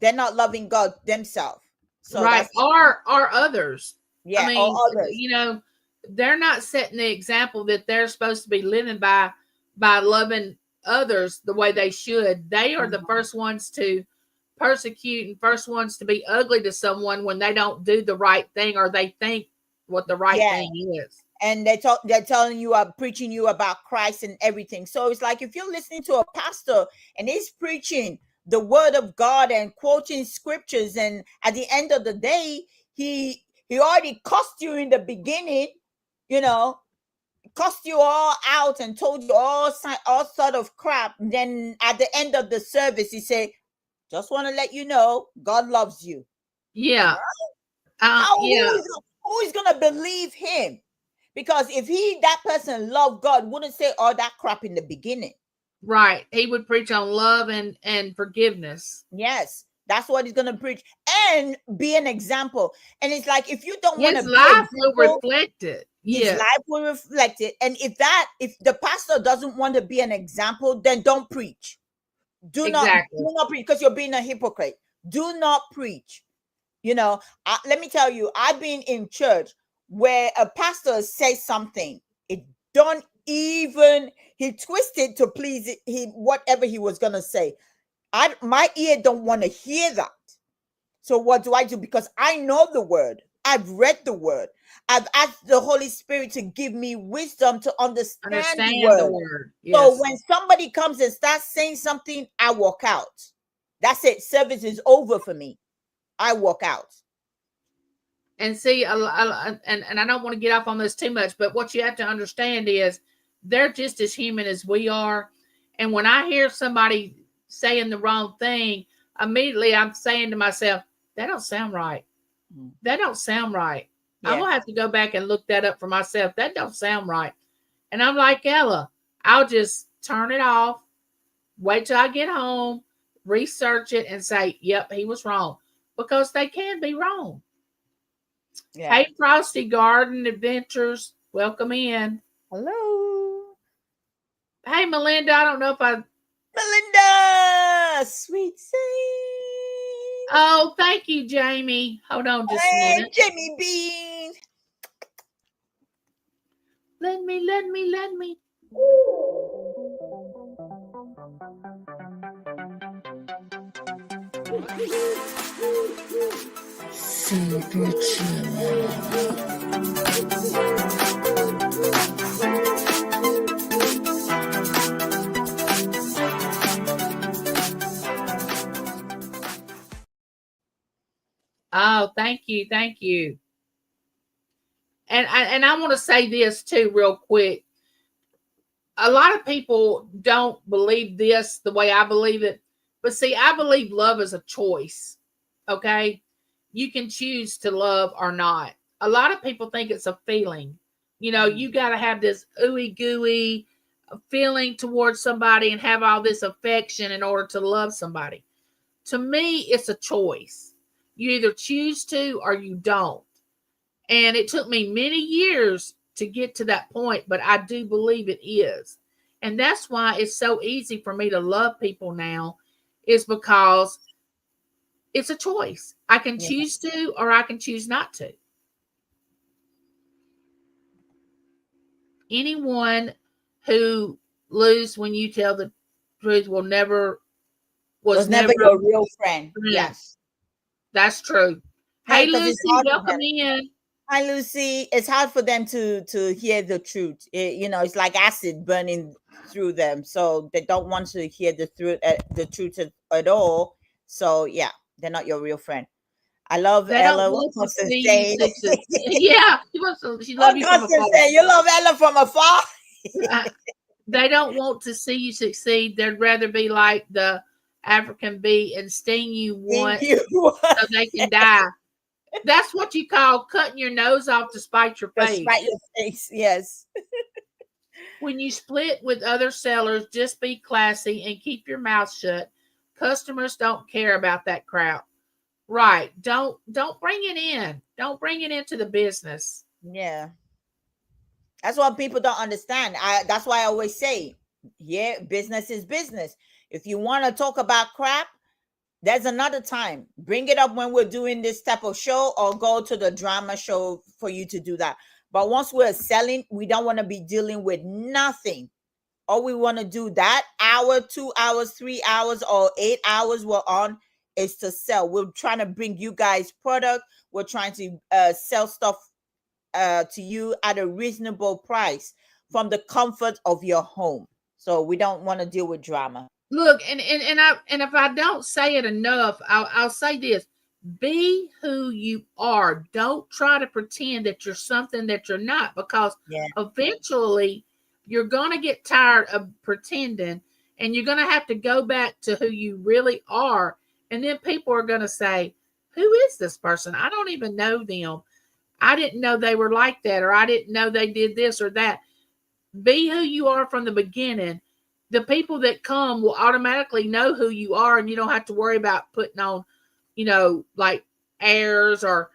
They're not loving God themselves. So Right. that's Or others. I yeah, or mean, others. they're not setting the example that they're supposed to be living by loving others the way they should. They are the Mhm. first ones to persecute and first ones to be ugly to someone when they don't do the right thing or they think what the right Yeah, thing is. and they're telling you, preaching you about Christ and everything. So it's like if you're listening to a pastor and he's preaching the word of God and quoting scriptures, and at the end of the day, he already cussed you in the beginning, you know, cussed you all out and told you all sort of crap. And then at the end of the service, he said, "Just want to let you know, God loves you." Yeah. How Yeah. who is gonna believe him? Because if that person loved God, wouldn't say all that crap in the beginning. Right. He would preach on love and forgiveness. Yes, that's what he's gonna preach and be an example. And it's like if you don't want His to be life will example, reflect it. his Yeah. life will reflect it. And if the pastor doesn't want to be an example, then don't preach. Exactly. Do not preach because you're being a hypocrite. Do not preach. Let me tell you, I've been in church where a pastor says something. It don't even he twisted to please he whatever he was gonna say. My ear don't want to hear that. So what do I do? Because I know the word. I've read the word. I've asked the Holy Spirit to give me wisdom to understand the Understand the word. word. So Yes. when somebody comes and starts saying something, I walk out. That's it. Service is over for me. I walk out. And see, and I don't want to get off on this too much, but what you have to understand is they're just as human as we are. And when I hear somebody saying the wrong thing, immediately I'm saying to myself, that don't sound right. That don't sound right. I'm Yeah. gonna have to go back and look that up for myself. That don't sound right. And I'm like, Ella, I'll just turn it off, wait till I get home, research it, and say, yep, he was wrong. Because they can be wrong. Yeah. Hey, Frosty Garden Adventures, welcome in. Hello. Hey, Melinda, I don't know if I. Melinda, sweet saint. Oh, thank you, Jamie. Hold on just a Hey, minute. Jamie Bean. Let me. Super Oh, thank you. And I want to say this too, real quick. A lot of people don't believe this the way I believe it, but see, I believe love is a choice. Okay, you can choose to love or not. A lot of people think it's a feeling. You got to have this ooey gooey feeling towards somebody and have all this affection in order to love somebody. To me, it's a choice. You either choose to or you don't. And it took me many years to get to that point, but I do believe it is. And that's why it's so easy for me to love people now, is because it's a choice. I can Yeah. choose to or I can choose not to. Anyone who lose when you tell the truth was Was never never a your real friend. friend. Yes. That's true. Hey, Hey because it's Lucy, hard for welcome them. in. Hi, Lucy. It's hard for them to hear the truth. It's like acid burning through them, so they don't want to hear the truth at all. So yeah, they're not your real friend. I love They don't Ella. want to What's see you saying? succeed. Yeah, she love What you from Constance afar. say? You love Ella from afar. Uh, they don't want to see you succeed. They'd rather be like the African bee and sting you Thank once you. so they can die. That's what you call cutting your nose off to spite your Just right face. your face. Yes. When you split with other sellers, just be classy and keep your mouth shut. Customers don't care about that crowd. Right. Don't bring it in. Don't bring it into the business. Yeah. That's what people don't understand. That's why I always say, yeah, business is business. If you want to talk about crap, there's another time. Bring it up when we're doing this type of show, or go to the drama show for you to do that. But once we're selling, we don't want to be dealing with nothing. All we want to do that hour, 2 hours, 3 hours, or 8 hours we're on is to sell. We're trying to bring you guys product. We're trying to sell stuff to you at a reasonable price from the comfort of your home. So we don't want to deal with drama. Look, and if I don't say it enough, I'll say this: be who you are. Don't try to pretend that you're something that you're not, because Yeah. eventually you're gonna get tired of pretending, and you're gonna have to go back to who you really are. And then people are gonna say, "Who is this person? I don't even know them. I didn't know they were like that, or I didn't know they did this or that." Be who you are from the beginning. The people that come will automatically know who you are, and you don't have to worry about putting on, like airs, or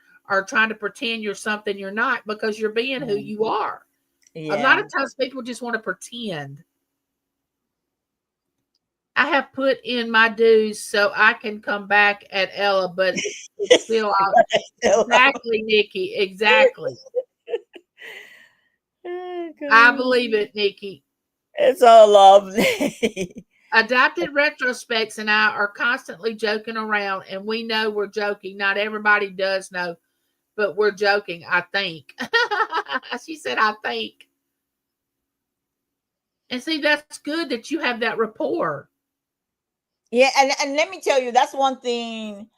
trying to pretend you're something you're not, because you're being who you are. A lot Yeah. of times people just want to pretend. I have put in my dues so I can come back at Ella, but it's still out. Exactly, Nikki. Exactly. I believe it, Nikki. It's all lovely. Adapted retrospects and I are constantly joking around, and we know we're joking. Not everybody does know, but we're joking, I think. She said, I think. And see, that's good that you have that rapport. Yeah, and let me tell you, that's one thing.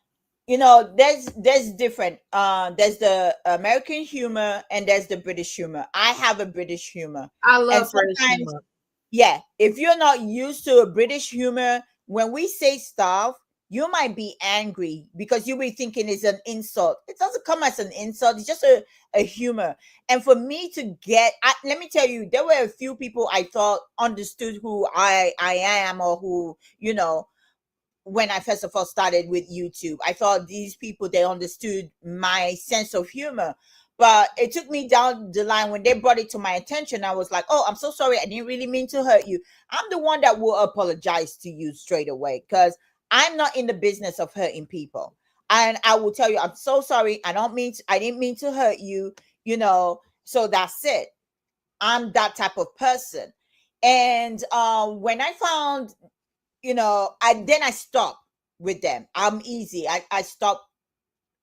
There's different. There's the American humor and there's the British humor. I have a British humor, I and love British sometimes, humor. yeah, if you're not used to a British humor, when we say stuff, you might be angry because you'll be thinking it's an insult. It doesn't come as an insult, it's just a humor. And for me to let me tell you, there were a few people I thought understood who I am, or who, when I first of all started with YouTube. I thought these people, they understood my sense of humor. But it took me down the line when they brought it to my attention. I was like, oh, I'm so sorry. I didn't really mean to hurt you. I'm the one that will apologize to you straight away, because I'm not in the business of hurting people. And I will tell you, I'm so sorry. I didn't mean to hurt you, so that's it. I'm that type of person. And when I found, I stopped with them. I'm easy. I stop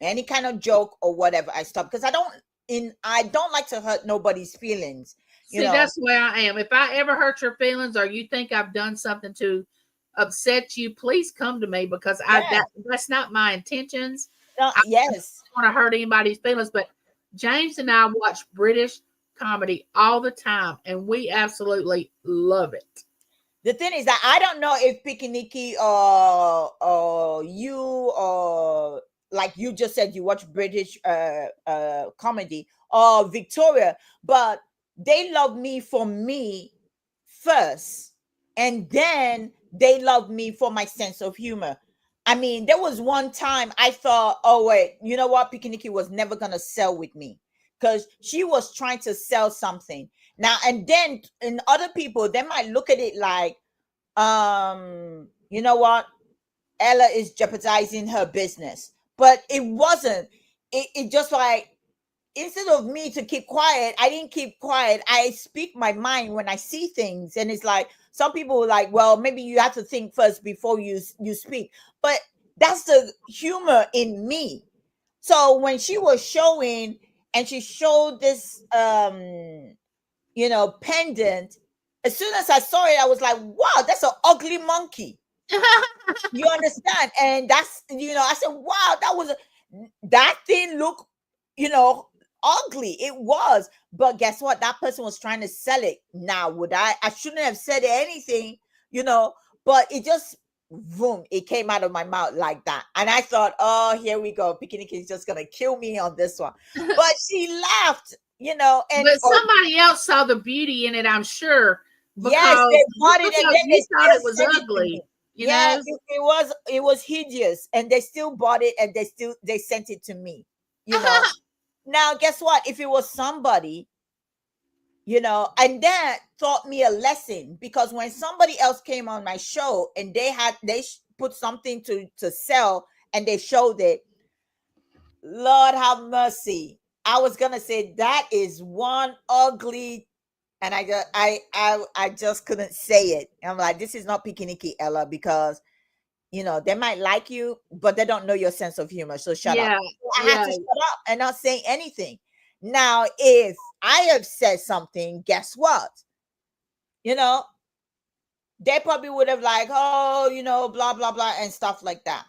any kind of joke or whatever. I stop because I don't like to hurt nobody's feelings. See, that's where I am. If I ever hurt your feelings, or you think I've done something to upset you, please come to me, because that's not my intentions. I Yes. don't want to hurt anybody's feelings. But James and I watch British comedy all the time, and we absolutely love it. The thing is that I don't know if Pikiniki or you, or like you just said, you watch British comedy, or Victoria, but they love me for me first, and then they love me for my sense of humor. I mean, there was one time I thought, oh wait, you know what? Pikiniki was never gonna sell with me because she was trying to sell something. Now and then, in other people, they might look at it like, you know what? Ella is jeopardizing her business. But it wasn't. It just like, instead of me to keep quiet, I didn't keep quiet. I speak my mind when I see things. And it's like, some people were like, well, maybe you have to think first before you speak. But that's the humor in me. So when she was showing, and she showed this pendant, as soon as I saw it, I was like, wow, that's an ugly monkey. You understand? And that's, I said, wow, that thing look, ugly. It was. But guess what? That person was trying to sell it. Now, I shouldn't have said anything, but it just, boom, it came out of my mouth like that. And I thought, oh, here we go. Bikini is just going to kill me on this one. But she laughed, and But somebody else saw the beauty in it, I'm sure. Yes, they bought it, and then you they thought still it was sent it to ugly. me. Yeah, it was hideous, and they still bought it, and they sent it to me. Now, guess what? If it was somebody And that taught me a lesson, because when somebody else came on my show and put something to sell and they showed it, Lord have mercy. I was gonna say that is one ugly, and I just couldn't say it. I'm like, this is not Pikiniki, Ella, because they might like you, but they don't know your sense of humor. So shut up. Yeah, I have yeah, to shut up and not say anything. Now, if I have said something, guess what? They probably would have like, oh, blah blah blah and stuff like that.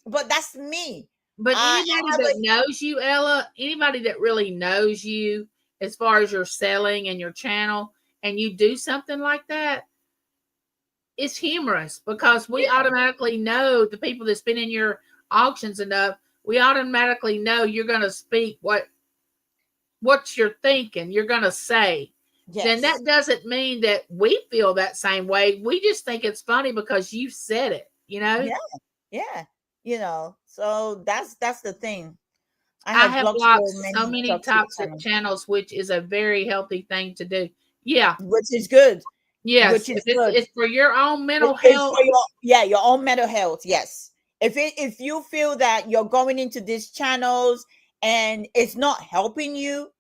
But that's me. but I anybody have that knows you, Ella, anybody that really knows you as far as your selling and your channel, and you do something like that, it's humorous, because we automatically know, the people that's been in your auctions enough, we automatically know you're going to speak what you're thinking, you're going to say. Then yes, that doesn't mean that we feel that same way. We just think it's funny because you said it, yeah, yeah. So that's the thing. I I have have blocked blocked so so many many toxic toxic channels, channels, which is a very healthy thing to do. Yeah. which is good. Yes. Which If is it's good. it's for your own mental It's health. for your own mental health. Yes. If you feel that you're going into these channels and it's not helping you,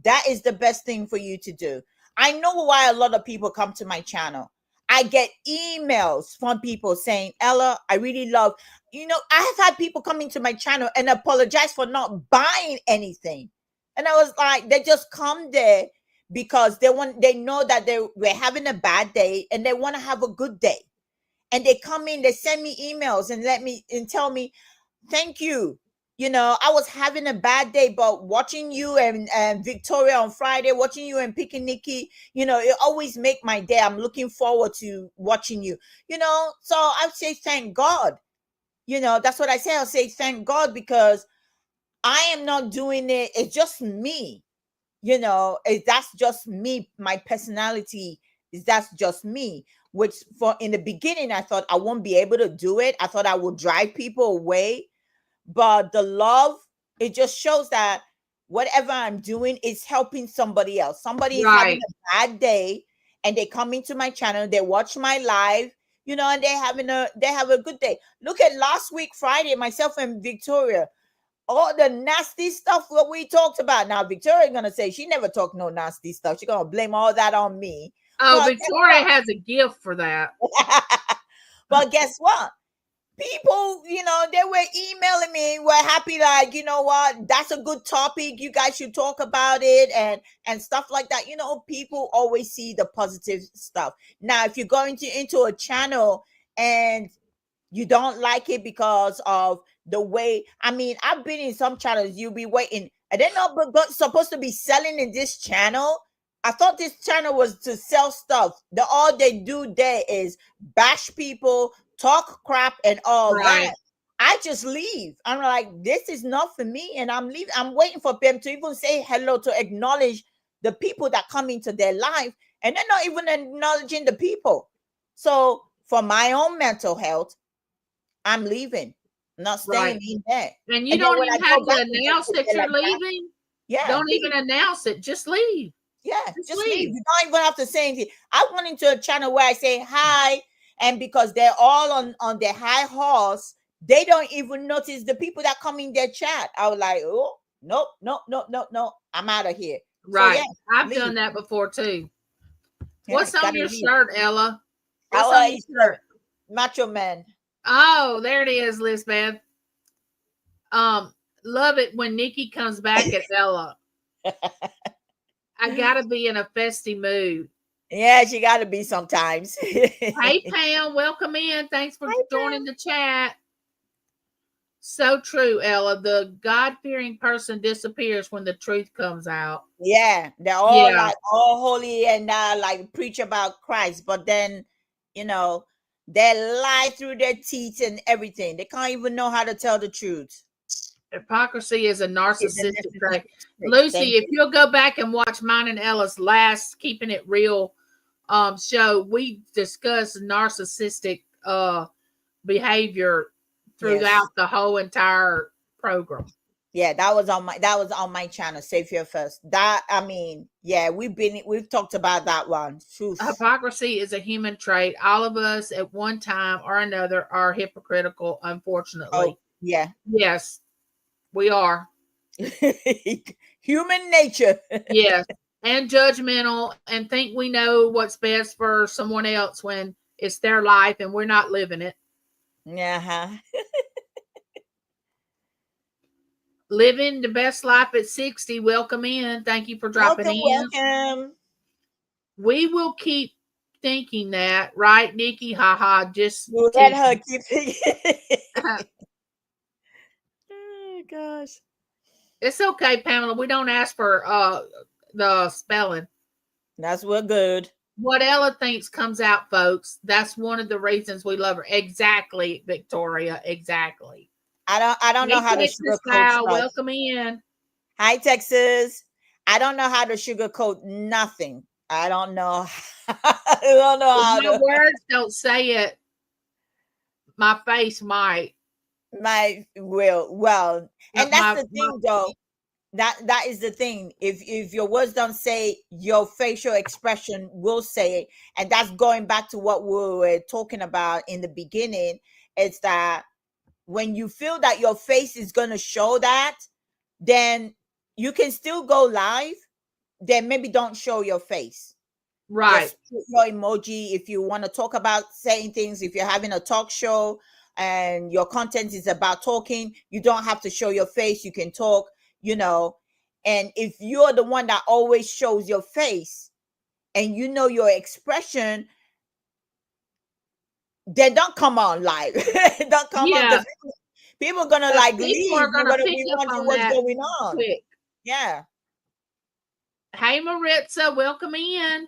that is the best thing for you to do. I know why a lot of people come to my channel. I get emails from people saying, Ella, I really love, I have had people coming to my channel and apologize for not buying anything. And I was like, they just come there because they know that we're having a bad day and they want to have a good day. And they come in, they send me emails and tell me, thank you. I was having a bad day, but watching you and Victoria on Friday, watching you and Pikiniki, it always make my day. I'm looking forward to watching you, so I would say thank God. That's what I say. I'll say thank God, because I am not doing it. It's just me. That's just me. My personality is that's just me. Which for in the beginning, I thought I won't be able to do it. I thought I would drive people away, but the love, it just shows that whatever I'm doing is helping somebody else. Somebody is having Right. a bad day and they come into my channel, they watch my live, and they have a good day. Look at last week Friday, myself and Victoria, all the nasty stuff what we talked about. Now Victoria gonna say she never talked no nasty stuff. She's gonna blame all that on me. Oh, But guess Victoria has a gift for that. what? But guess what? People, they were emailing me, were happy, like, you know what, that's a good topic, you guys should talk about it, and stuff like that. People always see the positive stuff. Now, if you're going into a channel and you don't like it because of the way, I mean, I've been in some channels, you'll be waiting, and they're not supposed to be selling in this channel. I thought this channel was to sell stuff. All they do there is bash people, talk crap, and all Right. that. I just leave. I'm like, this is not for me, and I'm leaving. I'm waiting for them to even say hello, to acknowledge the people that come into their life, and they're not even acknowledging the people. So for my own mental health, I'm leaving. I'm not staying Right. in there. And you And then don't when I even have go to back to them, announce they that say you're like that. leaving. Yeah, Don't even leave. announce it. Just leave. Yeah, Just just leave. leave. You don't even have to say anything. I went into a channel where I say hi, and because they're all on their high horse, they don't even notice the people that come in their chat. I was like, oh, nope, nope, nope, nope, nope. I'm out of here. So yeah, Right. I've leave. done that before too. Yeah, What's on gotta your leave. shirt, Ella? What's Our on your shirt? macho man. Oh, there it is, Lisbeth. Um, love it when Nikki comes back at Ella. I gotta be in a festy mood. Yeah, she gotta be sometimes. Hey Pam, welcome in. Thanks for joining the chat. So true, Ella. The God-fearing person disappears when the truth comes out. Yeah, they're all Yeah, like all holy and like preach about Christ, but then you know they lie through their teeth and everything. They can't even know how to tell the truth. hypocrisy is a It's a narcissistic trait. narcissistic. Lucy, Thank if you. you'll go back and watch mine and Ella's last Keeping It Real show, we discussed narcissistic behavior Yes. throughout the whole entire program. Yeah, that was on my channel, Save Your First. That, I mean, yeah, we've talked about that one. Oof. Hypocrisy is a human trait. All of us at one time or another are hypocritical, unfortunately. Oh, yeah. Yes, we are. Human nature. Yes. And judgmental and think we know what's best for someone else when it's their life and we're not living it. Uh-huh. Living the best life at 60. Welcome in. Thank you for dropping Welcome, in. welcome. We will keep thinking that, right, Nikki? Haha, just We'll let her keep thinking. Oh gosh. It's okay, Pamela. We don't ask for the spelling. That's what good. What Ella thinks comes out, folks. That's one of the reasons we love her. Exactly, Victoria. Exactly. I don't know how to Texas sugarcoat style. stuff. Welcome in. Hi, Texas. I don't know how to sugarcoat nothing. I don't know. I don't know how My to. words don't say it. My face might. My will. Well, and that's the thing, though. That is the thing. If your words don't say, your facial expression will say it, and that's going back to what we were talking about in the beginning. It's that when you feel that your face is going to show that, then you can still go live. Then maybe don't show your face. Right. Just put your emoji if you want to talk about saying things. If you're having a talk show and your content is about talking, you don't have to show your face. You can talk, you know. And if you're the one that always shows your face and you know your expression, then don't come on live. Don't come on, Yeah. because people are gonna like People leave. are You're gonna gonna pick be up wondering on what's that going on. quick. Yeah. Hey, Maritza, welcome in.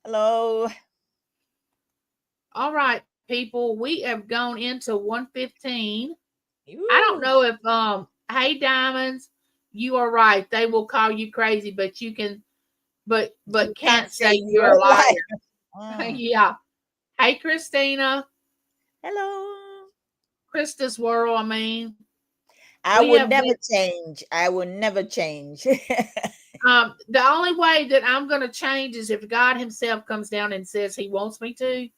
Hello. All right, people. We have gone into 1:15. Ooh. I don't know if hey Diamonds, you are right. They will call you crazy, but you can but You can't say you're a liar. Yeah. Hey Christina. Hello. Krista's world, I mean. I We would have never change. I would never change. the only way that I'm gonna change is if God Himself comes down and says He wants me to,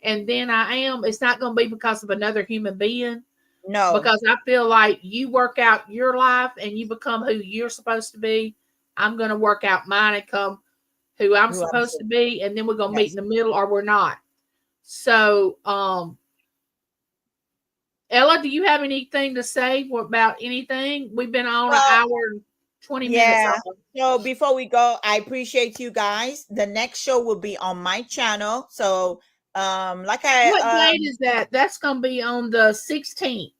and then I am. It's not gonna be because of another human being. No. Because I feel like you work out your life and you become who you're supposed to be. I'm going to work out mine and come who I'm supposed to be. And then we're going to meet in the middle or we're not. So, Ella, do you have anything to say about anything? We've been on an hour and 20 minutes. So before we go, I appreciate you guys. The next show will be on my channel. So, what date is that? That's going to be on the 16th.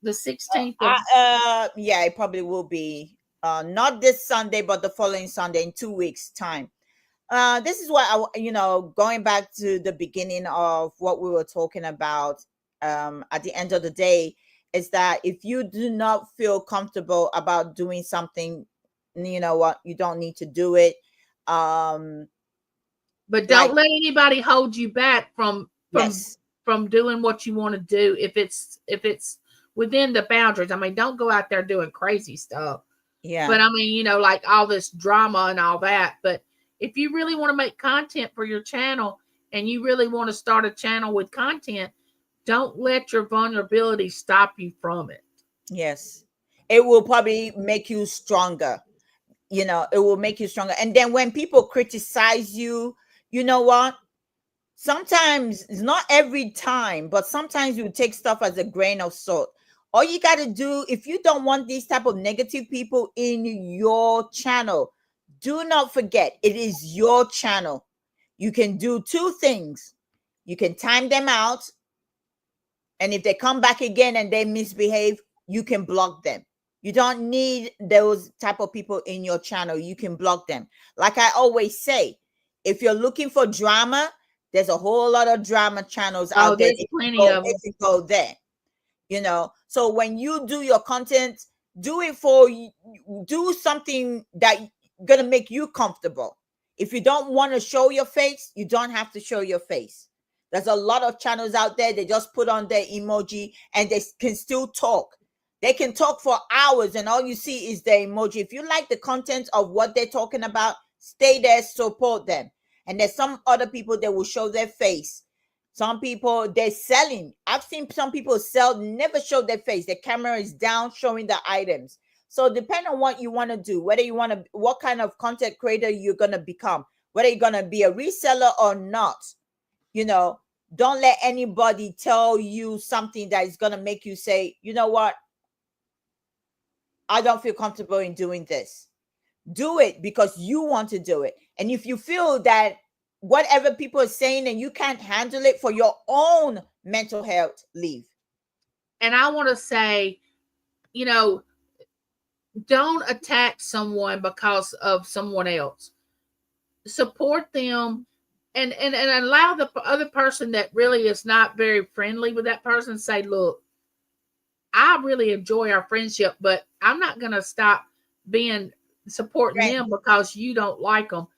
The 16th of yeah, it probably will be not this Sunday, but the following Sunday in 2 weeks' time. This is what going back to the beginning of what we were talking about. At the end of the day, is that if you do not feel comfortable about doing something, you know what, you don't need to do it. But don't let anybody hold you back from doing what you want to do if it's within the boundaries. I mean, don't go out there doing crazy stuff. Yeah. But I mean, like all this drama and all that. But if you really want to make content for your channel and you really want to start a channel with content, don't let your vulnerability stop you from it. Yes. It will probably make you stronger. It will make you stronger. And then when people criticize you, you know what? Sometimes, it's not every time, but sometimes you take stuff as a grain of salt. All you got to do, if you don't want these type of negative people in your channel, do not forget, it is your channel. You can do two things. You can time them out. And if they come back again and they misbehave, you can block them. You don't need those type of people in your channel. You can block them. Like I always say, if you're looking for drama, there's a whole lot of drama channels out there. There's plenty of them. If you go there, So when you do your content, do something that gonna make you comfortable. If you don't want to show your face, you don't have to show your face. There's a lot of channels out there. They just put on their emoji and they can still talk. They can talk for hours and all you see is the emoji. If you like the content of what they're talking about, stay there, support them. And there's some other people that will show their face. Some people, they're selling. I've seen some people sell, never show their face. The camera is down showing the items. So depending on what you want to do, whether you want to, what kind of content creator you're going to become, whether you're going to be a reseller or not, you know, don't let anybody tell you something that is going to make you say, you know what? I don't feel comfortable in doing this. Do it because you want to do it. And if you feel that whatever people are saying and you can't handle it for your own mental health, leave. And I want to say, you know, don't attack someone because of someone else. Support them and allow the other person that really is not very friendly with that person say, look, I really enjoy our friendship, but I'm not going to stop supporting them because you don't like them.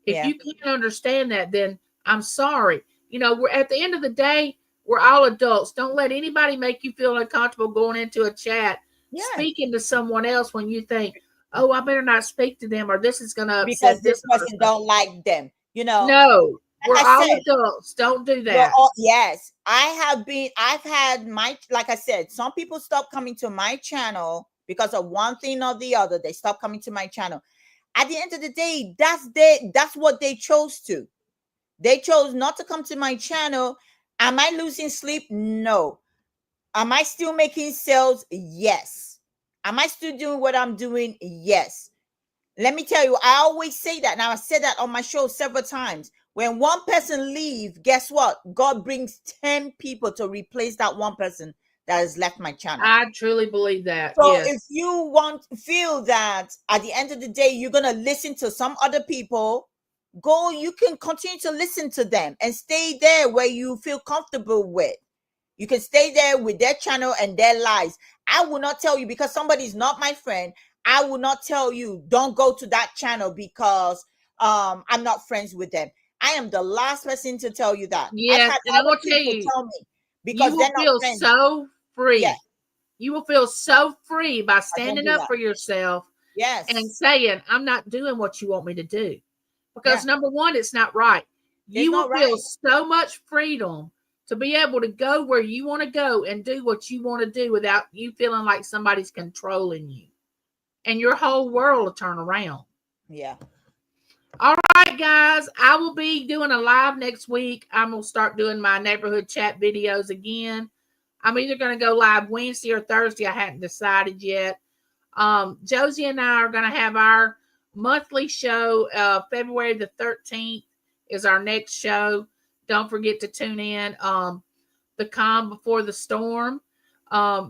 If you can't understand that, then I'm sorry. You know, we're at the end of the day, we're all adults. Don't let anybody make you feel uncomfortable going into a chat, speaking to someone else when you think, oh, I better not speak to them or this is going to upset this person don't like them. You know, no, we're all adults. Don't do that. Yes, I've had like I said, some people stop coming to my channel because of one thing or the other. They stop coming to my channel. At the end of the day, that's what they chose to. They chose not to come to my channel. Am I losing sleep? No. Am I still making sales? Yes. Am I still doing what I'm doing? Yes. Let me tell you, I always say that. Now, I said that on my show several times. When one person leaves, guess what? God brings 10 people to replace that one person that has left my channel. I truly believe that. So if you feel that at the end of the day, you're going to listen to some other people, you can continue to listen to them and stay there where you feel comfortable with. You can stay there with their channel and their lives. I will not tell you because somebody's not my friend. I will not tell you, don't go to that channel because I'm not friends with them. I am the last person to tell you that. Yes, and I will tell you, because you will feel so free. Yeah. You will feel so free by standing up for yourself. Yes. And saying, I'm not doing what you want me to do. Because number one, it's not right. You will feel so much freedom to be able to go where you want to go and do what you want to do without you feeling like somebody's controlling you. And your whole world will turn around. Yeah. All right, guys. I will be doing a live next week. I'm going to start doing my neighborhood chat videos again. I'm either going to go live Wednesday or Thursday. I hadn't decided yet. Josie and I are going to have our monthly show. February the 13th is our next show. Don't forget to tune in. The Calm Before the Storm.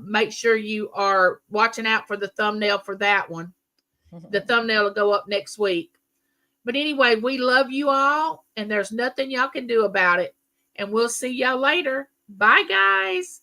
Make sure you are watching out for the thumbnail for that one. The thumbnail will go up next week. But anyway, we love you all, and there's nothing y'all can do about it. And we'll see y'all later. Bye, guys.